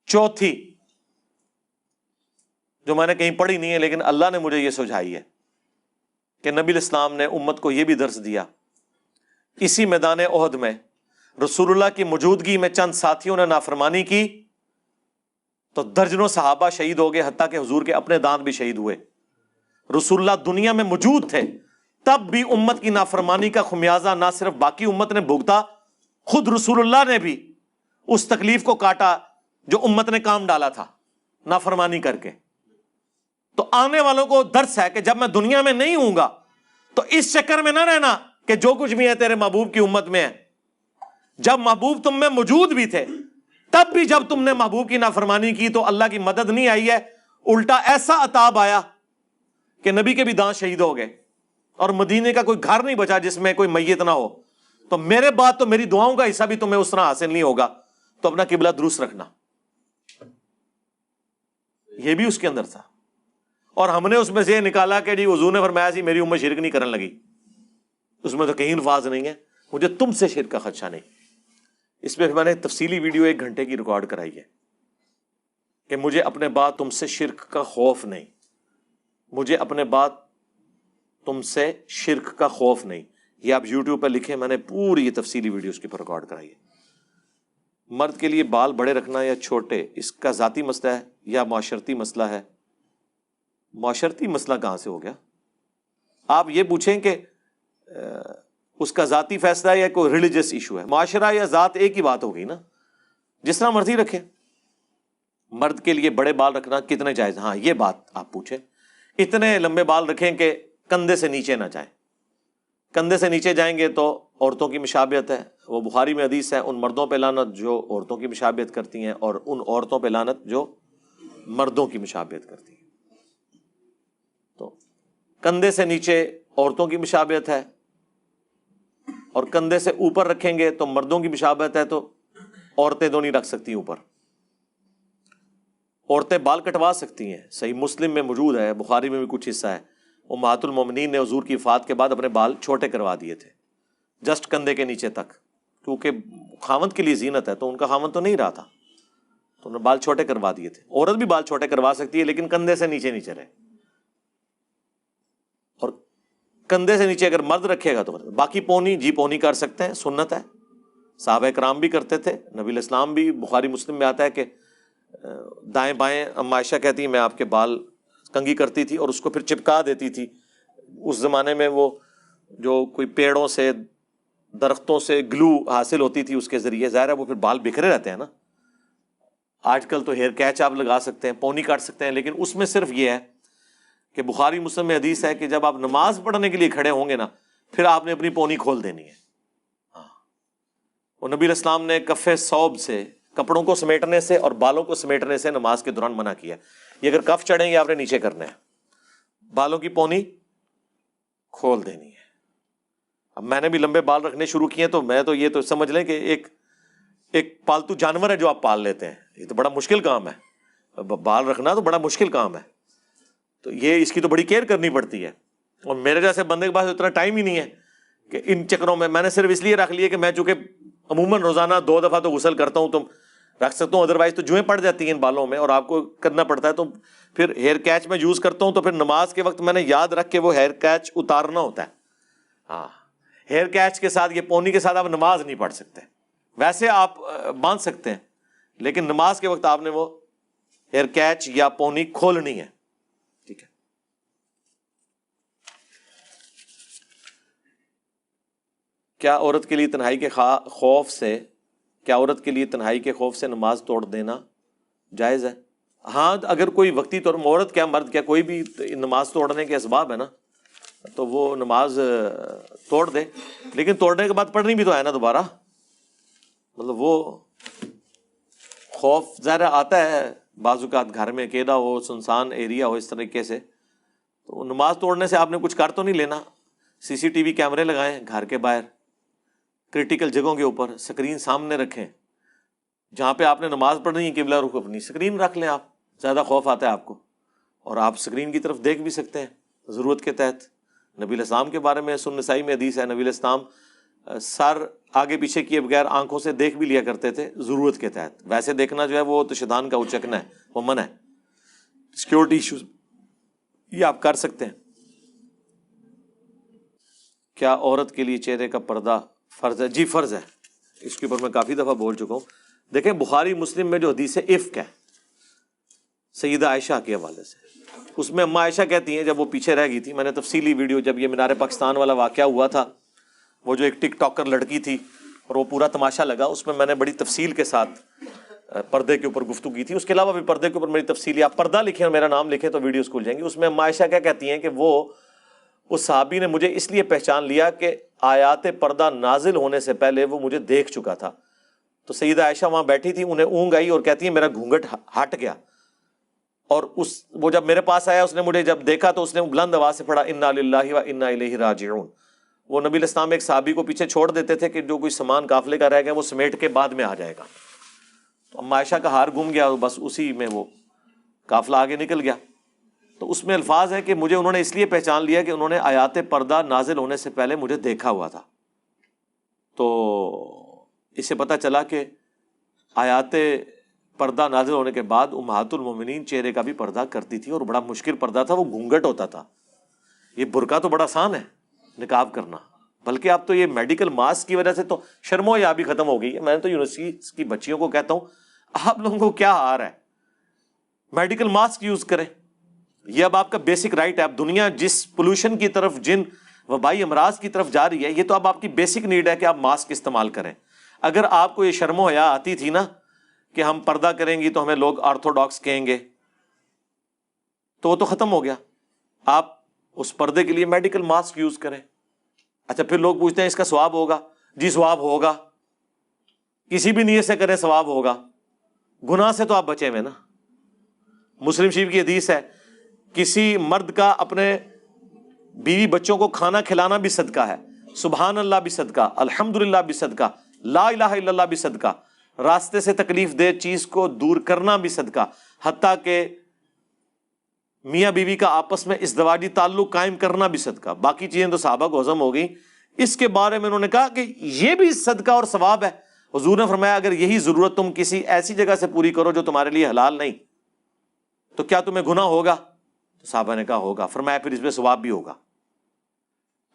چوتھی، جو میں نے کہیں پڑھی نہیں ہے لیکن اللہ نے مجھے یہ سمجھائی ہے، کہ نبی الاسلام نے امت کو یہ بھی درس دیا اسی میدان احد میں رسول اللہ کی موجودگی میں چند ساتھیوں نے نافرمانی کی تو درجنوں صحابہ شہید ہو گئے، حتیٰ کہ حضور کے اپنے دانت بھی شہید ہوئے۔ رسول اللہ دنیا میں موجود تھے، تب بھی امت کی نافرمانی کا خمیازہ نہ صرف باقی امت نے بھگتا، خود رسول اللہ نے بھی اس تکلیف کو کاٹا جو امت نے کام ڈالا تھا نافرمانی کر کے۔ تو آنے والوں کو درس ہے کہ جب میں دنیا میں نہیں ہوں گا تو اس چکر میں نہ رہنا کہ جو کچھ بھی ہے تیرے محبوب کی امت میں ہے۔ جب محبوب تم میں موجود بھی تھے، تب بھی جب تم نے محبوب کی نافرمانی کی تو اللہ کی مدد نہیں آئی ہے، الٹا ایسا عذاب آیا کہ نبی کے بھی دانت شہید ہو گئے اور مدینے کا کوئی گھر نہیں بچا جس میں کوئی میت نہ ہو۔ تو میرے بعد تو میری دعاؤں کا حصہ بھی تمہیں اس طرح حاصل نہیں ہوگا، تو اپنا قبلہ درست رکھنا۔ یہ بھی اس کے اندر تھا، اور ہم نے اس میں سے یہ نکالا کہ جی حضور نے فرمایا جی میری امت شرک نہیں کرنے لگی، اس میں تو کہیں الفاظ نہیں ہے مجھے تم سے شرک کا خدشہ نہیں۔ اس پہ میں نے تفصیلی ویڈیو 1 گھنٹے کی ریکارڈ کرائی ہے کہ مجھے اپنے بعد تم سے شرک کا خوف نہیں، مجھے اپنے بعد تم سے شرک کا خوف نہیں۔ یہ آپ یوٹیوب پہ لکھیں، میں نے پوری یہ تفصیلی ویڈیو اس کے پر ریکارڈ کرائی ہے۔ مرد کے لیے بال بڑے رکھنا یا چھوٹے، اس کا ذاتی مسئلہ ہے یا معاشرتی مسئلہ ہے؟ معاشرتی مسئلہ کہاں سے ہو گیا؟ آپ یہ پوچھیں کہ اس کا ذاتی فیصلہ ہے یا کوئی ریلیجس ایشو ہے؟ معاشرہ یا ذات ایک ہی بات ہو گئی نا، جس طرح مرضی رکھے۔ مرد کے لیے بڑے بال رکھنا کتنے جائز؟ ہاں یہ بات آپ پوچھیں، اتنے لمبے بال رکھیں کہ کندھے سے نیچے نہ جائیں۔ کندھے سے نیچے جائیں گے تو عورتوں کی مشابہت ہے، وہ بخاری میں حدیث ہے، ان مردوں پہ لعنت جو عورتوں کی مشابہت کرتی ہیں، اور ان عورتوں پہ لعنت جو مردوں کی مشابہت کرتی ہیں۔ تو کندھے سے نیچے عورتوں کی مشابہت ہے، اور کندھے سے اوپر رکھیں گے تو مردوں کی مشابہت ہے، تو عورتیں تو نہیں رکھ سکتی اوپر۔ عورتیں بال کٹوا سکتی ہیں، صحیح مسلم میں موجود ہے، بخاری میں بھی کچھ حصہ ہے، امہات المومنین نے حضور کی وفات کے بعد اپنے بال چھوٹے کروا دیے تھے، جسٹ کندھے کے نیچے تک، کیونکہ خاوند کے لیے زینت ہے، تو ان کا خاوند تو نہیں رہا تھا، تو انہوں نے بال چھوٹے کروا دیے تھے۔ عورت بھی بال چھوٹے کروا سکتی ہے لیکن کندھے سے نیچے نیچے رہے، اور کندھے سے نیچے اگر مرد رکھے گا تو باقی پونی جی پونی کر سکتے ہیں، سنت ہے، صحابہ کرام بھی کرتے تھے، نبی الاسلام بھی، بخاری مسلم میں آتا ہے کہ دائیں بائیں اما عائشہ کہتی ہیں میں آپ کے بال کنگھی کرتی تھی اور اس کو پھر چپکا دیتی تھی۔ اس زمانے میں وہ جو کوئی پیڑوں سے درختوں سے گلو حاصل ہوتی تھی اس کے ذریعے، ظاہر ہے وہ پھر بال بکھرے رہتے ہیں نا۔ آج کل تو ہیئر کیچ آپ لگا سکتے ہیں، پونی کاٹ سکتے ہیں، لیکن اس میں صرف یہ ہے کہ بخاری مسلم میں حدیث ہے کہ جب آپ نماز پڑھنے کے لیے کھڑے ہوں گے نا، پھر آپ نے اپنی پونی کھول دینی ہے۔ اور نبی الاسلام نے کف ثوب سے، کپڑوں کو سمیٹنے سے اور بالوں کو سمیٹنے سے نماز کے دوران منع کیا۔ یہ اگر کف چڑھیں گے آپ نے نیچے کرنا ہے، بالوں کی پونی کھول دینی ہے۔ اب میں نے بھی لمبے بال رکھنے شروع کیے تو میں تو یہ تو سمجھ لیں کہ ایک پالتو جانور ہے جو آپ پال لیتے ہیں، یہ تو بڑا مشکل کام ہے، بال رکھنا تو بڑا مشکل کام ہے، تو یہ اس کی تو بڑی کیئر کرنی پڑتی ہے۔ اور میرے جیسے بندے کے پاس اتنا ٹائم ہی نہیں ہے کہ ان چکروں میں نے صرف اس لیے رکھ لیے کہ میں چونکہ عموماً روزانہ 2 دفعہ تو غسل کرتا ہوں تو رکھ سکتا ہوں، ادروائز تو جوئیں پڑ جاتی ہیں ان بالوں میں اور آپ کو کرنا پڑتا ہے۔ تو پھر ہیئر کیچ میں یوز کرتا ہوں تو پھر نماز کے وقت میں نے یاد رکھ کے وہ ہیئر کیچ اتارنا ہوتا ہے۔ ہاں، ہیئر کیچ کے ساتھ، یہ پونی کے ساتھ آپ نماز نہیں پڑھ سکتے، ویسے آپ باندھ سکتے ہیں لیکن نماز کے وقت آپ نے وہ ہیئر کیچ یا پونی کھولنی ہے، ٹھیک ہے۔ کیا عورت کے لیے تنہائی کے خوف سے نماز توڑ دینا جائز ہے؟ ہاں، اگر کوئی وقتی طور عورت کیا مرد کیا کوئی بھی نماز توڑنے کے اسباب ہے نا، تو وہ نماز توڑ دے، لیکن توڑنے کے بعد پڑھنی بھی تو ہے نا دوبارہ، مطلب وہ خوف ظاہر آتا ہے بعض اوقات، گھر میں اکیلا ہو، سنسان ایریا ہو، اس طریقے سے تو نماز توڑنے سے آپ نے کچھ کر تو نہیں لینا۔ CCTV کیمرے لگائیں گھر کے باہر، کرٹیکل جگہوں کے اوپر سکرین سامنے رکھیں، جہاں پہ آپ نے نماز پڑھنی ہے قبلہ رخ اپنی سکرین رکھ لیں۔ آپ زیادہ خوف آتا ہے آپ کو، اور آپ سکرین کی طرف دیکھ بھی سکتے ہیں ضرورت کے تحت۔ نبی الاسلام کے بارے میں سنن نسائی میں حدیث ہے، نبی الاسلام سر آگے پیچھے کیے بغیر آنکھوں سے دیکھ بھی لیا کرتے تھے ضرورت کے تحت۔ ویسے دیکھنا جو ہے وہ تو شیطان کا اچکنا ہے، وہ منع ہے، سیکیورٹی ایشوز یہ آپ کر سکتے ہیں۔ کیا عورت کے لیے چہرے کا پردہ فرض ہے جی، فرض ہے، اس کے اوپر میں کافی دفعہ بول چکا ہوں. دیکھیں بخاری مسلم میں جو حدیث افک ہے سیدہ عائشہ کے حوالے سے، اس میں اماں عائشہ کہتی ہیں جب وہ پیچھے رہ گئی تھی، میں نے تفصیلی ویڈیو جب یہ مینار پاکستان والا واقعہ ہوا تھا، وہ جو ایک ٹک ٹاکر لڑکی تھی اور وہ پورا تماشا لگا، اس میں نے بڑی تفصیل کے ساتھ پردے کے اوپر گفتگو کی تھی. اس کے علاوہ بھی پردے کے اوپر میری تفصیلی، آپ پردہ لکھیں اور میرا نام لکھیں تو ویڈیوز کھل جائیں گی. اس میں اماں عائشہ کیا کہتی ہیں کہ وہ اس صحابی نے مجھے اس لیے پہچان لیا کہ آیات پردہ نازل ہونے سے پہلے وہ مجھے دیکھ چکا تھا. تو سیدہ عائشہ وہاں بیٹھی تھی، انہیں اونگ آئی اور کہتی ہے میرا گھونگھٹ ہٹ گیا، اور وہ جب میرے پاس آیا، اس نے مجھے جب دیکھا تو اس نے بلند آواز سے پڑھا انا للہ و انا الیہ راجعون. وہ نبی علیہ السلام ایک صحابی کو پیچھے چھوڑ دیتے تھے کہ جو کوئی سامان قافلے کا رہ گیا وہ سمیٹ کے بعد میں آ جائے گا. تو اماں عائشہ کا ہار گم گیا، بس اسی میں وہ قافلہ آگے نکل گیا. تو اس میں الفاظ ہے کہ مجھے انہوں نے اس لیے پہچان لیا کہ انہوں نے آیات پردہ نازل ہونے سے پہلے مجھے دیکھا ہوا تھا. تو اس سے پتہ چلا کہ آیات پردہ نازل ہونے کے بعد امہات المومنین چہرے کا بھی پردہ کرتی تھی، اور بڑا مشکل پردہ تھا، وہ گھونگھٹ ہوتا تھا. یہ برقع تو بڑا آسان ہے نقاب کرنا، بلکہ اب تو یہ میڈیکل ماسک کی وجہ سے تو شرم و حیا بھی ختم ہو گئی ہے. میں نے تو یونیورسٹی کی بچیوں کو کہتا ہوں آپ لوگوں کو کیا آ رہا ہے، میڈیکل ماسک یوز کریں، یہ اب آپ کا بیسک رائٹ ہے. اب دنیا جس پولوشن کی طرف، جن وبائی امراض کی طرف جا رہی ہے، یہ تو اب آپ کی بیسک نیڈ ہے کہ آپ ماسک استعمال کریں. اگر آپ کو یہ شرم و حیا آتی تھی نا کہ ہم پردہ کریں گی تو ہمیں لوگ آرتھوڈاکس کہیں گے، تو وہ تو ختم ہو گیا. آپ اس پردے کے لیے میڈیکل ماسک یوز کریں. اچھا پھر لوگ پوچھتے ہیں اس کا ثواب ہوگا؟ جی ثواب ہوگا، کسی بھی نیت سے کریں ثواب ہوگا. گناہ سے تو آپ بچے ہوئے نا. مسلم شریف کی حدیث ہے کسی مرد کا اپنے بیوی بچوں کو کھانا کھلانا بھی صدقہ ہے، سبحان اللہ بھی صدقہ، الحمدللہ بھی صدقہ، لا الہ الا اللہ بھی صدقہ، راستے سے تکلیف دہ چیز کو دور کرنا بھی صدقہ، حتیٰ کہ میاں بیوی کا آپس میں ازدواجی تعلق قائم کرنا بھی صدقہ. باقی چیزیں تو صحابہ کو ہضم ہو گئی. اس کے بارے میں انہوں نے کہا کہ یہ بھی صدقہ اور ثواب ہے. حضور نے فرمایا اگر یہی ضرورت تم کسی ایسی جگہ سے پوری کرو جو تمہارے لیے حلال نہیں تو کیا تمہیں گناہ ہوگا؟ تو صحابہ نے کہا ہوگا. فرمایا پھر اس میں ثواب بھی ہوگا.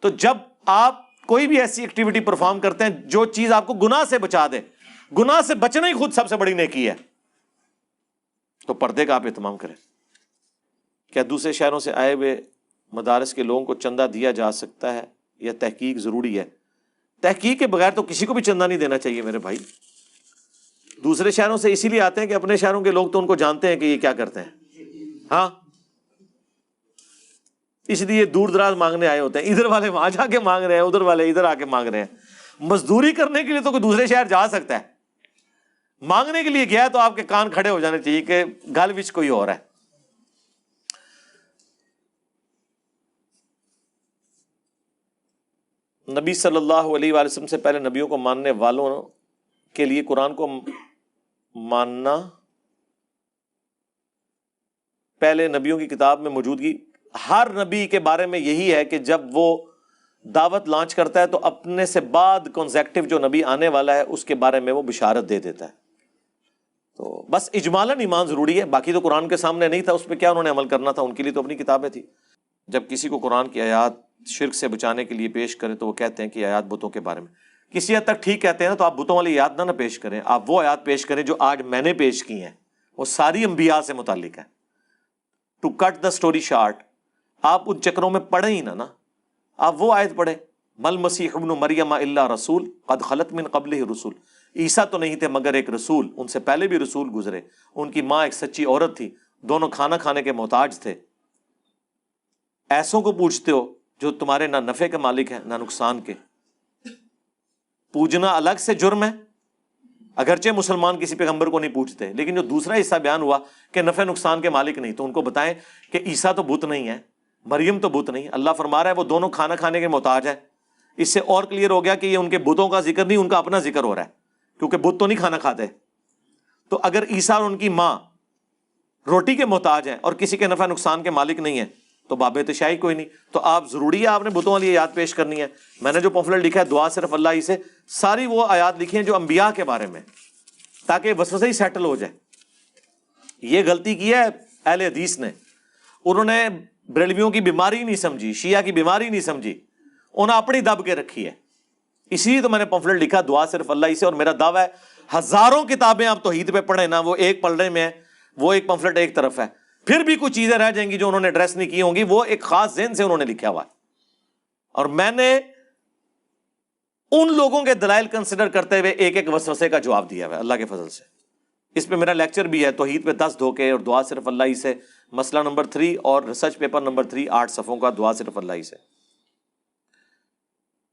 تو جب آپ کوئی بھی ایسی ایکٹیویٹی پرفارم کرتے ہیں جو چیز آپ کو گناہ سے بچا دے، گناہ سے بچنا ہی خود سب سے بڑی نیکی ہے، تو پردے کا آپ اہتمام کریں. کیا دوسرے شہروں سے آئے ہوئے مدارس کے لوگوں کو چندہ دیا جا سکتا ہے یا تحقیق ضروری ہے؟ تحقیق کے بغیر تو کسی کو بھی چندہ نہیں دینا چاہیے میرے بھائی. دوسرے شہروں سے اسی لیے آتے ہیں کہ اپنے شہروں کے لوگ تو ان کو جانتے ہیں کہ یہ کیا کرتے ہیں، ہاں اس لیے دور دراز مانگنے آئے ہوتے ہیں. ادھر والے وہاں جا کے مانگ رہے ہیں، ادھر والے ادھر آ کے مانگ رہے ہیں. مزدوری کرنے کے لیے تو کوئی دوسرے شہر جا سکتا ہے، مانگنے کے لیے گیا تو آپ کے کان کھڑے ہو جانے چاہیے کہ گل وچ کوئی اور ہے. نبی صلی اللہ علیہ وآلہ وسلم سے پہلے نبیوں کو ماننے والوں کے لیے قرآن کو ماننا پہلے نبیوں کی کتاب میں موجودگی. ہر نبی کے بارے میں یہی ہے کہ جب وہ دعوت لانچ کرتا ہے تو اپنے سے بعد کنزیکٹو جو نبی آنے والا ہے اس کے بارے میں وہ بشارت دے دیتا ہے. تو بس اجمالاً ایمان ضروری ہے، باقی تو قرآن کے سامنے نہیں تھا، اس پہ کیا انہوں نے عمل کرنا تھا، ان کے لیے تو اپنی کتابیں تھی. جب کسی کو قرآن کی آیات شرک سے بچانے کے لیے پیش کریں تو وہ کہتے ہیں کہ آیات بتوں کے بارے میں. کسی حد تک ٹھیک کہتے ہیں نا، تو آپ بتوں والی آیات نہ پیش کریں، آپ وہ آیات پیش کریں جو آج میں نے پیش کی ہیں، وہ ساری انبیاء سے متعلق ہے. To cut the story short, آپ ان چکروں میں پڑھیں ہی نا. آپ وہ آیت پڑھیں مل مسیح ابن مریم الا رسول قد خلت من قبلہ رسول. عیسیٰ تو نہیں تھے مگر ایک رسول، ان سے پہلے بھی رسول گزرے. ان کی ماں ایک سچی عورت تھی، دونوں کھانا کھانے کے محتاج تھے. ایسوں کو پوجتے ہو جو تمہارے نہ نفع کے مالک ہیں نہ نقصان کے. پوجنا الگ سے جرم ہے، اگرچہ مسلمان کسی پیغمبر کو نہیں پوچھتے، لیکن جو دوسرا حصہ بیان ہوا کہ نفع نقصان کے مالک نہیں، تو ان کو بتائیں کہ عیسیٰ تو بت نہیں ہے، مریم تو بت نہیں. اللہ فرما رہا ہے وہ دونوں کھانا کھانے کے محتاج ہیں. اس سے اور کلیئر ہو گیا کہ یہ ان کے بتوں کا ذکر نہیں، ان کا اپنا ذکر ہو رہا ہے، کیونکہ بت تو نہیں کھانا کھاتے. تو اگر عیسیٰ اور ان کی ماں روٹی کے محتاج ہیں اور کسی کے نفع نقصان کے مالک نہیں ہیں تو باب تشائی کوئی نہیں. تو آپ ضروری ہے آپ نے بتوں والی آیات پیش کرنی ہے. میں نے جو پمفلٹ لکھا ہے دعا صرف اللہ ہی سے، ساری وہ آیات لکھی ہیں جو انبیاء کے بارے میں، تاکہ وسوسہ ہی سیٹل ہو جائے. یہ غلطی کی ہے اہل حدیث نے، انہوں نے بریلویوں کی بیماری نہیں سمجھی، شیعہ کی بیماری نہیں سمجھی، انہوں نے اپنی دب کے رکھی ہے. اسی لیے تو میں نے پمفلٹ لکھا دعا صرف اللہ ہی سے، اور میرا دعویٰ ہے ہزاروں کتابیں آپ توحید پہ پڑھیں نا، وہ ایک پلڑے میں ہے، وہ ایک پمفلٹ ایک طرف ہے، پھر بھی کچھ چیزیں رہ جائیں گی جو انہوں نے ایڈریس نہیں کی ہوں گی، وہ ایک خاص ذہن سے انہوں نے لکھا ہوا ہے، اور میں نے ان لوگوں کے دلائل کنسیڈر کرتے ہوئے ایک ایک وسوسے کا جواب دیا ہوا ہے اللہ کے فضل سے۔ اس پہ میرا لیکچر بھی ہے، توحید پہ 10 دھوکے اور دعا صرف اللہ ہی سے، مسئلہ نمبر 3 اور ریسرچ پیپر نمبر 3، 8 صفحوں کا، دعا صرف اللہ ہی سے۔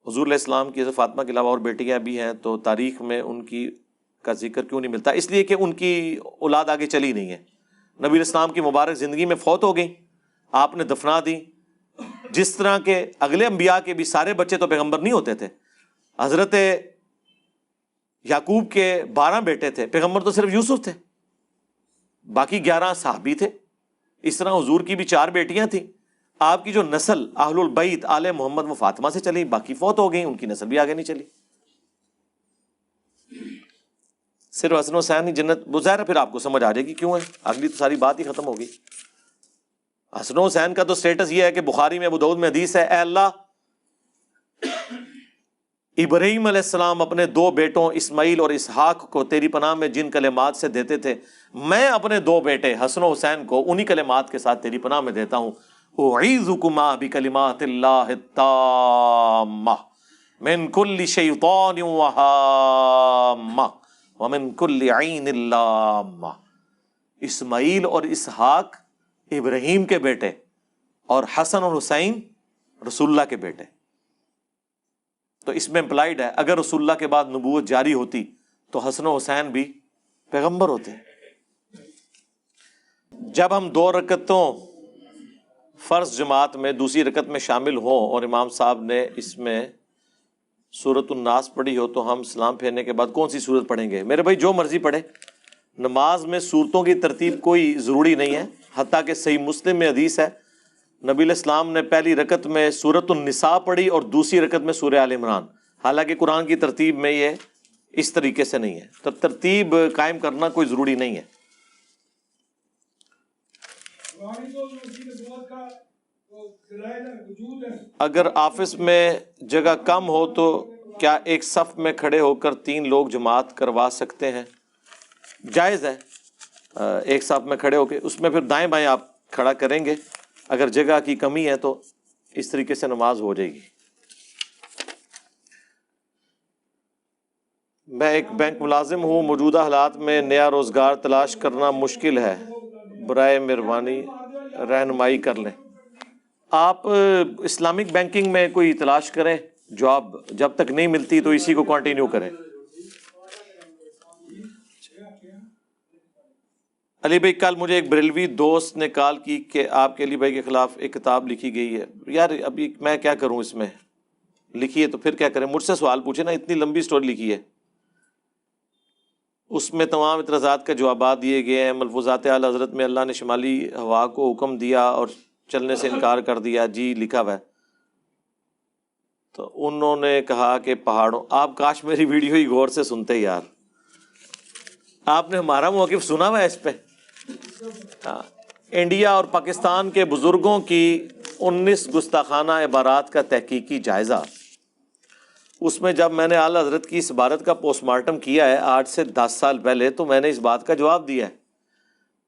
حضور علیہ السلام کی فاطمہ کے علاوہ اور بیٹیاں بھی ہیں، تو تاریخ میں ان کی کا ذکر کیوں نہیں ملتا؟ اس لیے کہ ان کی اولاد آگے چلی نہیں ہے۔ نبی علیہ السلام کی مبارک زندگی میں فوت ہو گئی، آپ نے دفنا دی، جس طرح کے اگلے انبیاء کے بھی سارے بچے تو پیغمبر نہیں ہوتے تھے۔ حضرت یعقوب کے 12 بیٹے تھے، پیغمبر تو صرف یوسف تھے، باقی 11 صحابی تھے۔ اس طرح حضور کی بھی 4 بیٹیاں تھیں، آپ کی جو نسل اہل البیت آل محمد وہ فاطمہ سے چلی، باقی فوت ہو گئی، ان کی نسل بھی آگے نہیں چلی۔ صرف حسن حسین ہی جنت، بظاہر پھر آپ کو سمجھ آ جائے گی کیوں ہے، اگلی تو ساری بات ہی ختم ہوگی۔ حسن حسین کا تو سٹیٹس یہ ہے کہ بخاری میں ابو داؤد میں حدیث ہے، اے اللہ ابراہیم علیہ السلام اپنے 2 بیٹوں اسماعیل اور اسحاق کو تیری پناہ میں جن کلمات سے دیتے تھے، میں اپنے 2 بیٹے حسن و حسین کو انہی کلمات کے ساتھ تیری پناہ میں دیتا ہوں، اعیذکما بکلمات اللہ التامہ من کل شیطان وہامہ ومن کل عین لامہ۔ اسماعیل اور اسحاق ابراہیم کے بیٹے، اور حسن اور حسین رسول اللہ کے بیٹے، تو اس میں امپلائڈ ہے اگر رسول اللہ کے بعد نبوت جاری ہوتی تو حسن و حسین بھی پیغمبر ہوتے۔ جب ہم 2 رکعتوں فرض جماعت میں دوسری رکعت میں شامل ہوں اور امام صاحب نے اس میں سورۃ الناس پڑھی ہو تو ہم سلام پھیرنے کے بعد کون سی سورت پڑھیں گے؟ میرے بھائی جو مرضی پڑھے، نماز میں سورتوں کی ترتیب کوئی ضروری نہیں ہے، حتیٰ کہ صحیح مسلم میں حدیث ہے نبی علیہ السلام نے پہلی رکعت میں سورۃ النساء پڑھی اور دوسری رکعت میں سورہ آل عمران، حالانکہ قرآن کی ترتیب میں یہ اس طریقے سے نہیں ہے، تو ترتیب قائم کرنا کوئی ضروری نہیں ہے۔ اگر آفس میں جگہ کم ہو تو کیا ایک صف میں کھڑے ہو کر 3 لوگ جماعت کروا سکتے ہیں؟ جائز ہے، ایک صف میں کھڑے ہو کے، اس میں پھر دائیں بائیں آپ کھڑا کریں گے، اگر جگہ کی کمی ہے تو اس طریقے سے نماز ہو جائے گی۔ میں ایک بینک ملازم ہوں، موجودہ حالات میں نیا روزگار تلاش کرنا مشکل ہے، برائے مہربانی رہنمائی کر لیں۔ آپ اسلامک بینکنگ میں کوئی تلاش کریں جاب، جب تک نہیں ملتی تو اسی کو کنٹینیو کریں۔ علی بھائی کل مجھے ایک بریلوی دوست نے کال کی کہ آپ کے علی بھائی کے خلاف ایک کتاب لکھی گئی ہے۔ یار ابھی میں کیا کروں، اس میں لکھی ہے تو پھر کیا کریں، مجھ سے سوال پوچھے نا، اتنی لمبی سٹوری لکھی ہے، اس میں تمام اعتراضات کا جوابات دیے گئے ہیں۔ ملفوظات اعلی حضرت میں اللہ نے شمالی ہوا کو حکم دیا اور چلنے سے انکار کر دیا، جی لکھا ہوا ہے۔ تو انہوں نے کہا کہ پہاڑوں، آپ کاش میری ویڈیو ہی غور سے سنتے یار، آپ نے ہمارا موقف سنا ہوا ہے اس پہ۔ انڈیا اور پاکستان کے بزرگوں کی 19 گستاخانہ عبارات کا تحقیقی جائزہ، اس میں جب میں نے اعلیٰ حضرت کی اس عبارت کا پوسٹ مارٹم کیا ہے آج سے 10 سال پہلے، تو میں نے اس بات کا جواب دیا ہے،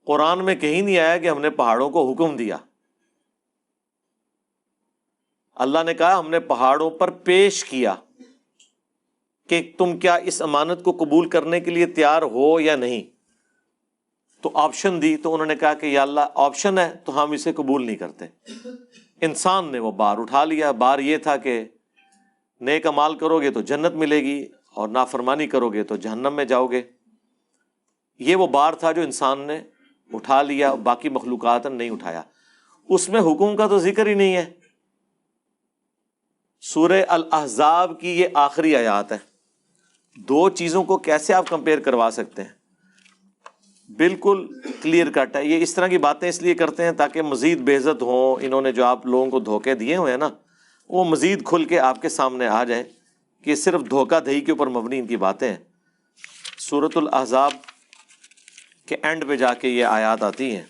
قرآن میں کہیں نہیں آیا کہ ہم نے پہاڑوں کو حکم دیا، اللہ نے کہا ہم نے پہاڑوں پر پیش کیا کہ تم کیا اس امانت کو قبول کرنے کے لیے تیار ہو یا نہیں، تو آپشن دی، تو انہوں نے کہا کہ یا اللہ آپشن ہے تو ہم اسے قبول نہیں کرتے۔ انسان نے وہ بار اٹھا لیا، بار یہ تھا کہ نیک اعمال کرو گے تو جنت ملے گی اور نافرمانی کرو گے تو جہنم میں جاؤ گے، یہ وہ بار تھا جو انسان نے اٹھا لیا، باقی مخلوقات نے نہیں اٹھایا۔ اس میں حکم کا تو ذکر ہی نہیں ہے۔ سورہ الاحزاب کی یہ آخری آیات ہے، 2 چیزوں کو کیسے آپ کمپیئر کروا سکتے ہیں؟ بالکل کلیئر کٹ ہے۔ یہ اس طرح کی باتیں اس لیے کرتے ہیں تاکہ مزید بے عزت ہوں، انہوں نے جو آپ لوگوں کو دھوکے دیے ہوئے ہیں نا، وہ مزید کھل کے آپ کے سامنے آ جائیں کہ صرف دھوکہ دہی کے اوپر مبنی ان کی باتیں ہیں۔ سورۃ الاحزاب کے اینڈ پہ جا کے یہ آیات آتی ہیں،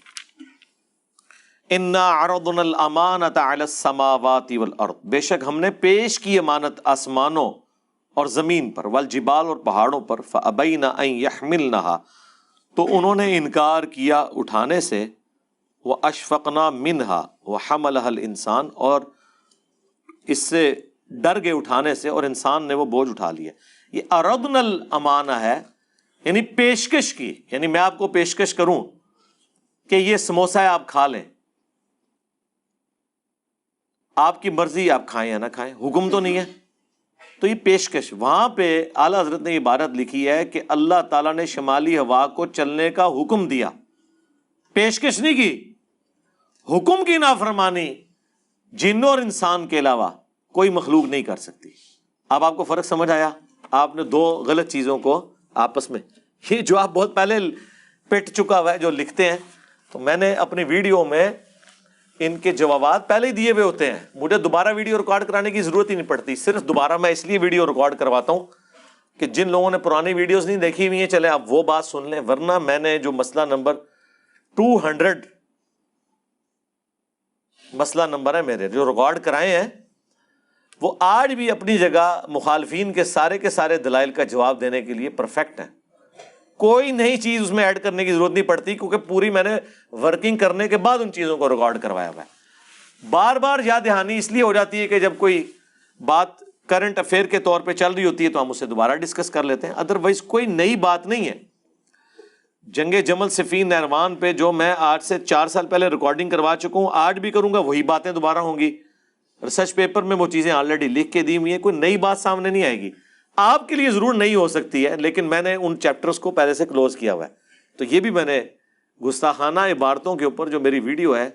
اِنَّا عَرَضْنَا الْأَمَانَةَ عَلَى السَّمَاوَاتِ وَالْأَرْضِ، بے شک ہم نے پیش کی امانت آسمانوں اور زمین پر، والجبال اور پہاڑوں پر، فابین ان یحملنہا تو انہوں نے انکار کیا اٹھانے سے، واشفقنا منہا وحملہا الانسان اور اس سے ڈر گئے اٹھانے سے اور انسان نے وہ بوجھ اٹھا لیا۔ یہ اردنا الامانہ ہے، یعنی پیشکش کی، یعنی میں آپ کو پیشکش کروں کہ یہ سموسا ہے آپ کھا لیں، آپ کی مرضی آپ کھائیں یا نہ کھائیں، حکم تو نہیں ہے، تو یہ پیشکش۔ وہاں پہ اعلیٰ حضرت نے عبارت لکھی ہے کہ اللہ تعالیٰ نے شمالی ہوا کو چلنے کا حکم دیا، پیشکش نہیں کی۔ حکم کی نافرمانی جنوں اور انسان کے علاوہ کوئی مخلوق نہیں کر سکتی۔ اب آپ کو فرق سمجھ آیا؟ آپ نے دو غلط چیزوں کو آپس میں، یہ جو آپ بہت پہلے پٹ چکا ہوا ہے جو لکھتے ہیں، تو میں نے اپنی ویڈیو میں ان کے جوابات پہلے ہی دیے ہوئے ہوتے ہیں، مجھے دوبارہ ویڈیو ریکارڈ کرانے کی ضرورت ہی نہیں پڑتی۔ صرف دوبارہ میں اس لیے ویڈیو ریکارڈ کرواتا ہوں کہ جن لوگوں نے پرانی ویڈیوز نہیں دیکھی ہوئی ہیں چلے آپ وہ بات سن لیں، ورنہ میں نے جو مسئلہ نمبر 200 مسئلہ نمبر ہے میرے جو ریکارڈ کرائے ہیں، وہ آج بھی اپنی جگہ مخالفین کے سارے دلائل کا جواب دینے کے لیے پرفیکٹ ہیں۔ کوئی نئی چیز اس میں ایڈ کرنے کی ضرورت نہیں پڑتی، کیونکہ پوری میں نے ورکنگ کرنے کے بعد ان چیزوں کو ریکارڈ کروایا ہوا ہے۔ بار بار یاد دہانی اس لیے ہو جاتی ہے کہ جب کوئی بات کرنٹ افیئر کے طور پہ چل رہی ہوتی ہے تو ہم اسے دوبارہ ڈسکس کر لیتے ہیں، ادروائز کوئی نئی بات نہیں ہے۔ جنگ جمل صفین نہروان پہ جو میں آج سے 4 سال پہلے ریکارڈنگ کروا چکا ہوں، آج بھی کروں گا، وہی باتیں دوبارہ ہوں گی۔ ریسرچ پیپر میں وہ چیزیں آلریڈی لکھ کے دی ہوئی ہیں، کوئی نئی بات سامنے نہیں آئے گی۔ آپ کے لیے ضرور نہیں ہو سکتی ہے، لیکن میں نے ان چیپٹرز کو پہلے سے کلوز کیا ہوا ہے۔ تو یہ بھی میں نے گستاخانہ عبارتوں کے اوپر جو میری ویڈیو ہے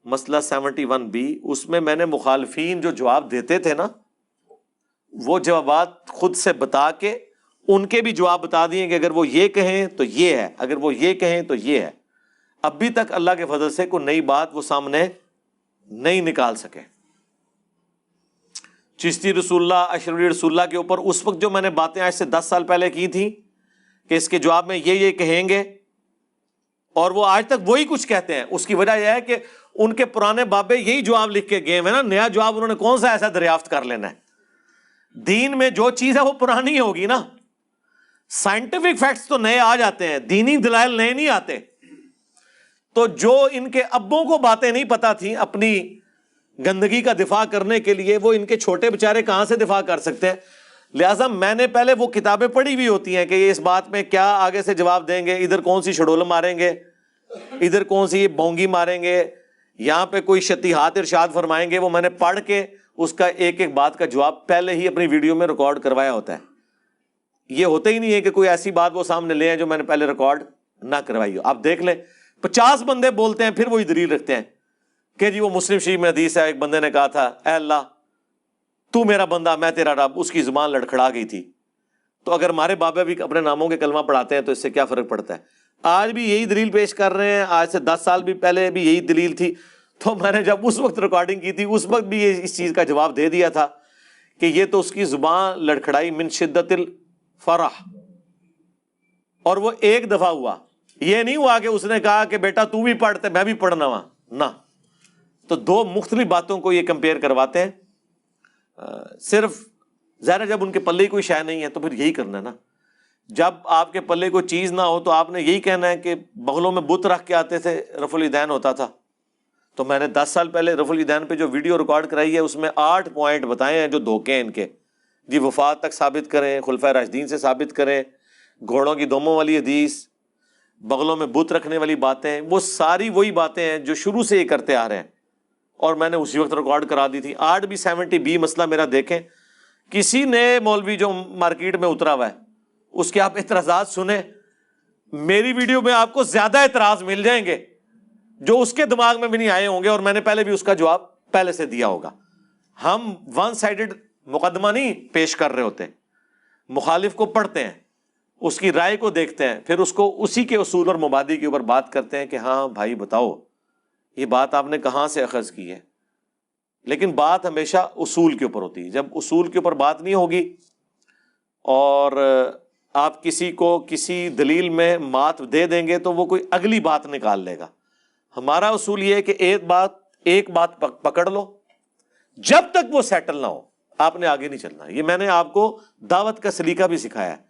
مسئلہ 71B، اس میں میں نے مخالفین جو جواب دیتے تھے نا، وہ جوابات خود سے بتا کے ان کے بھی جواب بتا دیے کہ اگر وہ یہ کہیں تو یہ ہے، اگر وہ یہ کہیں تو یہ ہے۔ اب بھی تک اللہ کے فضل سے کوئی نئی بات وہ سامنے نہیں نکال سکے۔ چشتی رسول اللہ، اشرفی رسول اللہ کے اوپر اس وقت جو میں نے باتیں آج سے 10 سال پہلے کی تھی کہ اس کے جواب میں یہ کہیں گے، اور وہ آج تک وہی کچھ کہتے ہیں، اس کی وجہ یہ ہے کہ ان کے پرانے بابے یہی جواب لکھ کے گئے ہیں نا، نیا جواب انہوں نے کون سا ایسا دریافت کر لینا ہے؟ دین میں جو چیز ہے وہ پرانی ہوگی نا۔ سائنٹیفک فیکٹس تو نئے آ جاتے ہیں، دینی دلائل نئے نہیں آتے۔ تو جو ان کے ابوں کو باتیں نہیں پتا تھیں اپنی گندگی کا دفاع کرنے کے لیے، وہ ان کے چھوٹے بچارے کہاں سے دفاع کر سکتے ہیں؟ لہٰذا میں نے پہلے وہ کتابیں پڑھی ہوئی ہوتی ہیں کہ یہ اس بات میں کیا آگے سے جواب دیں گے، ادھر کون سی شڈول ماریں گے، ادھر کون سی بونگی ماریں گے، یہاں پہ کوئی شتیحات ارشاد فرمائیں گے، وہ میں نے پڑھ کے اس کا ایک ایک بات کا جواب پہلے ہی اپنی ویڈیو میں ریکارڈ کروایا ہوتا ہے۔ یہ ہوتا ہی نہیں ہے کہ کوئی ایسی بات وہ سامنے لے آئے جو میں نے پہلے ریکارڈ نہ کروائی ہو۔ آپ دیکھ لیں 50 بندے بولتے ہیں پھر وہی دلیل رکھتے ہیں کہ جی وہ مسلم شریف میں حدیث ہے، ایک بندے نے کہا تھا اے اللہ تو میرا بندہ میں تیرا رب، اس کی زبان لڑکھڑا گئی تھی۔ تو اگر ہمارے بابا بھی اپنے ناموں کے کلمہ پڑھاتے ہیں تو اس سے کیا فرق پڑتا ہے؟ آج بھی یہی دلیل پیش کر رہے ہیں، آج سے 10 سال بھی پہلے بھی یہی دلیل تھی۔ تو میں نے جب اس وقت ریکارڈنگ کی تھی اس وقت بھی یہ اس چیز کا جواب دے دیا تھا کہ یہ تو اس کی زبان لڑکھڑائی من شدت الفرح، اور وہ ایک دفعہ ہوا، یہ نہیں ہوا کہ اس نے کہا کہ بیٹا تو بھی پڑھتے میں بھی پڑھنا ہوا نہ۔ تو دو مختلف باتوں کو یہ کمپیئر کرواتے ہیں۔ صرف ظاہر جب ان کے پلے کوئی شے نہیں ہے تو پھر یہی کرنا ہے نا۔ جب آپ کے پلے کوئی چیز نہ ہو تو آپ نے یہی کہنا ہے کہ بغلوں میں بت رکھ کے آتے تھے، رفع الیدین ہوتا تھا۔ تو میں نے 10 سال پہلے رفع الیدین پہ جو ویڈیو ریکارڈ کرائی ہے اس میں 8 پوائنٹ بتائے ہیں جو دھوکے ہیں ان کے۔ جی وفات تک ثابت کریں، خلفائے راشدین سے ثابت کریں، گھوڑوں کی دوموں والی حدیث، بغلوں میں بت رکھنے والی باتیں، وہ ساری وہی باتیں ہیں جو شروع سے یہ کرتے آ رہے ہیں، اور میں نے اسی وقت ریکارڈ کرا دی تھی۔ آج بھی 70B مسئلہ میرا دیکھیں، کسی نئے مولوی جو مارکیٹ میں اترا ہوا ہے اس کے آپ اعتراضات سنیں، میری ویڈیو میں آپ کو زیادہ اعتراض مل جائیں گے جو اس کے دماغ میں بھی نہیں آئے ہوں گے، اور میں نے پہلے بھی اس کا جواب پہلے سے دیا ہوگا۔ ہم ون سائیڈڈ مقدمہ نہیں پیش کر رہے ہوتے، مخالف کو پڑھتے ہیں، اس کی رائے کو دیکھتے ہیں، پھر اس کو اسی کے اصول اور مبادی کے اوپر بات کرتے ہیں کہ ہاں بھائی بتاؤ یہ بات آپ نے کہاں سے اخذ کی ہے۔ لیکن بات ہمیشہ اصول کے اوپر ہوتی ہے۔ جب اصول کے اوپر بات نہیں ہوگی اور آپ کسی کو کسی دلیل میں مات دے دیں گے تو وہ کوئی اگلی بات نکال لے گا۔ ہمارا اصول یہ ہے کہ ایک بات پکڑ لو جب تک وہ سیٹل نہ ہو۔ آپ نے آگے نہیں چلنا. یہ میں نے آپ کو دعوت کا سلیقہ بھی سکھایا ہے.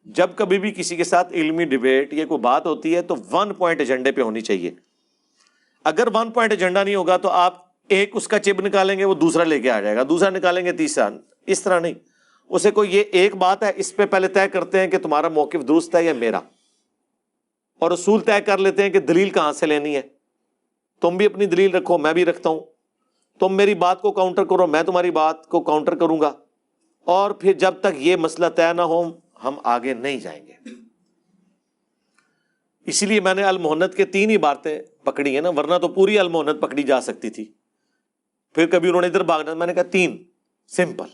جب کبھی بھی کسی کے ساتھ علمی ڈیبیٹ یہ کوئی بات ہوتی ہے تو 1 پوائنٹ ایجنڈے پہ ہونی چاہیے. اگر 1 پوائنٹ ایجنڈا نہیں ہوگا تو آپ ایک اس کا چپ نکالیں گے وہ دوسرا لے کے آ جائے گا, دوسرا نکالیں گے تیسرا. اس طرح نہیں, اسے کوئی یہ ایک بات ہے اس پہ پہلے طے کرتے ہیں کہ تمہارا موقف درست ہے یا میرا, اور اصول طے کر لیتے ہیں کہ دلیل کہاں سے لینی ہے. تم بھی اپنی دلیل رکھو, میں بھی رکھتا ہوں, تم میری بات کو کاؤنٹر کرو, میں تمہاری بات کو کاؤنٹر کروں گا, اور پھر جب تک یہ مسئلہ طے نہ ہو ہم آگے نہیں جائیں گے. اسی لیے میں نے المحنت کے 3 ہی باتیں پکڑی ہیں نا, ورنہ تو پوری المحنت پکڑی جا سکتی تھی. پھر کبھی انہوں نے ادھر بھاگنا, میں نے کہا 3 سمپل.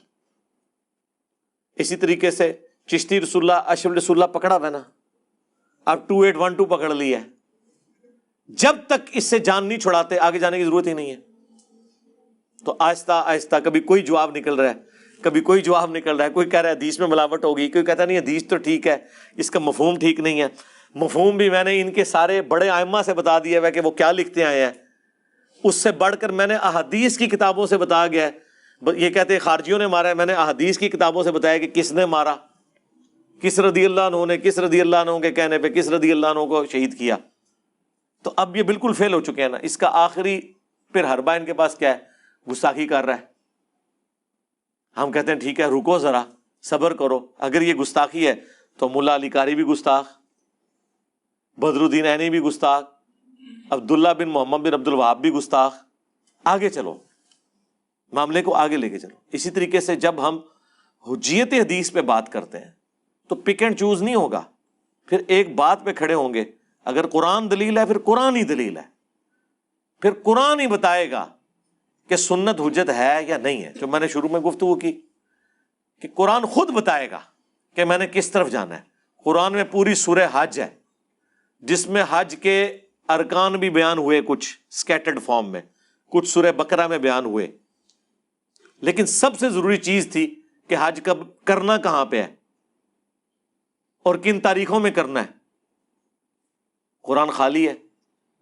اسی طریقے سے چشتی رسول اللہ اشرف رسول اللہ پکڑا ہوا نا, اب 2812 پکڑ لیا ہے. جب تک اس سے جان نہیں چھڑاتے آگے جانے کی ضرورت ہی نہیں ہے. تو آہستہ آہستہ کبھی کوئی جواب نکل رہا ہے, کبھی کوئی جواب نکل رہا ہے. کوئی کہہ رہا ہے حدیث میں ملاوٹ ہوگی, کوئی کہتا نہیں حدیث تو ٹھیک ہے, اس کا مفہوم ٹھیک نہیں ہے. مفہوم بھی میں نے ان کے سارے بڑے ائمہ سے بتا دیا ہے کہ وہ کیا لکھتے آئے ہیں. اس سے بڑھ کر میں نے احادیث کی کتابوں سے بتایا گیا ہے. یہ کہتے ہیں خارجیوں نے مارا ہے, میں نے احادیث کی کتابوں سے بتایا کہ کس نے مارا, کس رضی اللہ عنہ نے, کس رضی اللہ عنہ کے کہنے پہ کس رضی اللہ عنہ کو شہید کیا. تو اب یہ بالکل فیل ہو چکے ہیں نا. اس کا آخری پھر حربہ ان کے پاس کیا ہے, گستاخی کر رہا ہے. ہم کہتے ہیں ٹھیک ہے رکو ذرا صبر کرو, اگر یہ گستاخی ہے تو ملا علی قاری بھی گستاخ, بدر الدین عینی بھی گستاخ, عبداللہ بن محمد بن عبد الوہاب بھی گستاخ. آگے چلو, معاملے کو آگے لے کے چلو. اسی طریقے سے جب ہم حجیت حدیث پہ بات کرتے ہیں تو پک اینڈ چوز نہیں ہوگا, پھر ایک بات پہ کھڑے ہوں گے. اگر قرآن دلیل ہے پھر قرآن ہی دلیل ہے, پھر قرآن ہی بتائے گا کہ سنت حجت ہے یا نہیں ہے. جو میں نے شروع میں گفتگو کی کہ قرآن خود بتائے گا کہ میں نے کس طرف جانا ہے. قرآن میں پوری سورہ حج ہے جس میں حج کے ارکان بھی بیان ہوئے, کچھ سکیٹرڈ فارم میں, کچھ سورہ بقرہ میں بیان ہوئے. لیکن سب سے ضروری چیز تھی کہ حج کب کرنا کہاں پہ ہے اور کن تاریخوں میں کرنا ہے. قرآن خالی ہے,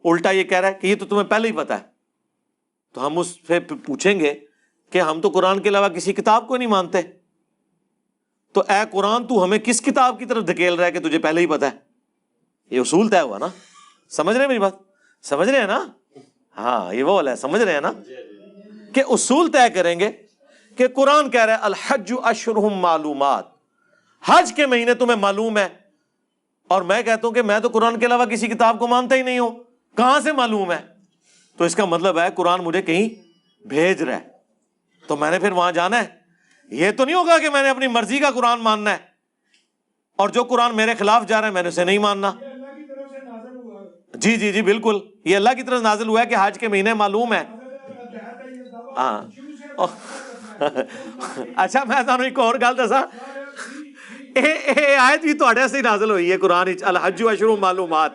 الٹا یہ کہہ رہا ہے کہ یہ تو تمہیں پہلے ہی پتا ہے. تو ہم اس سے پوچھیں گے کہ ہم تو قرآن کے علاوہ کسی کتاب کو نہیں مانتے, تو اے قرآن تو ہمیں کس کتاب کی طرف دھکیل رہا ہے کہ تجھے پہلے ہی پتا ہے. یہ اصول طے ہوا نا, سمجھ رہے ہیں میری بات, سمجھ رہے ہیں نا. ہاں یہ وہ والا ہے, سمجھ رہے ہیں نا کہ اصول طے کریں گے کہ قرآن کہہ رہا ہے الحج اشہر معلومات, حج کے مہینے تمہیں معلوم ہے, اور میں کہتا ہوں کہ میں تو قرآن کے علاوہ کسی کتاب کو مانتا ہی نہیں ہوں, کہاں سے معلوم ہے؟ تو اس کا مطلب ہے قرآن مجھے کہیں بھیج رہا ہے تو میں نے پھر وہاں جانا ہے. یہ تو نہیں ہوگا کہ میں نے اپنی مرضی کا قرآن ماننا ہے اور جو قرآن میرے خلاف جا رہا ہے میں نے اسے نہیں ماننا. جی جی جی بالکل, یہ اللہ کی طرف نازل ہوا ہے کہ حج کے مہینے معلوم ہے. ہاں اچھا میں تمہیں ایک اور گل دسا, آیت بھی تہاڈے سے نازل ہوئی ہے قرآن وچ, الحج اشہر معلومات.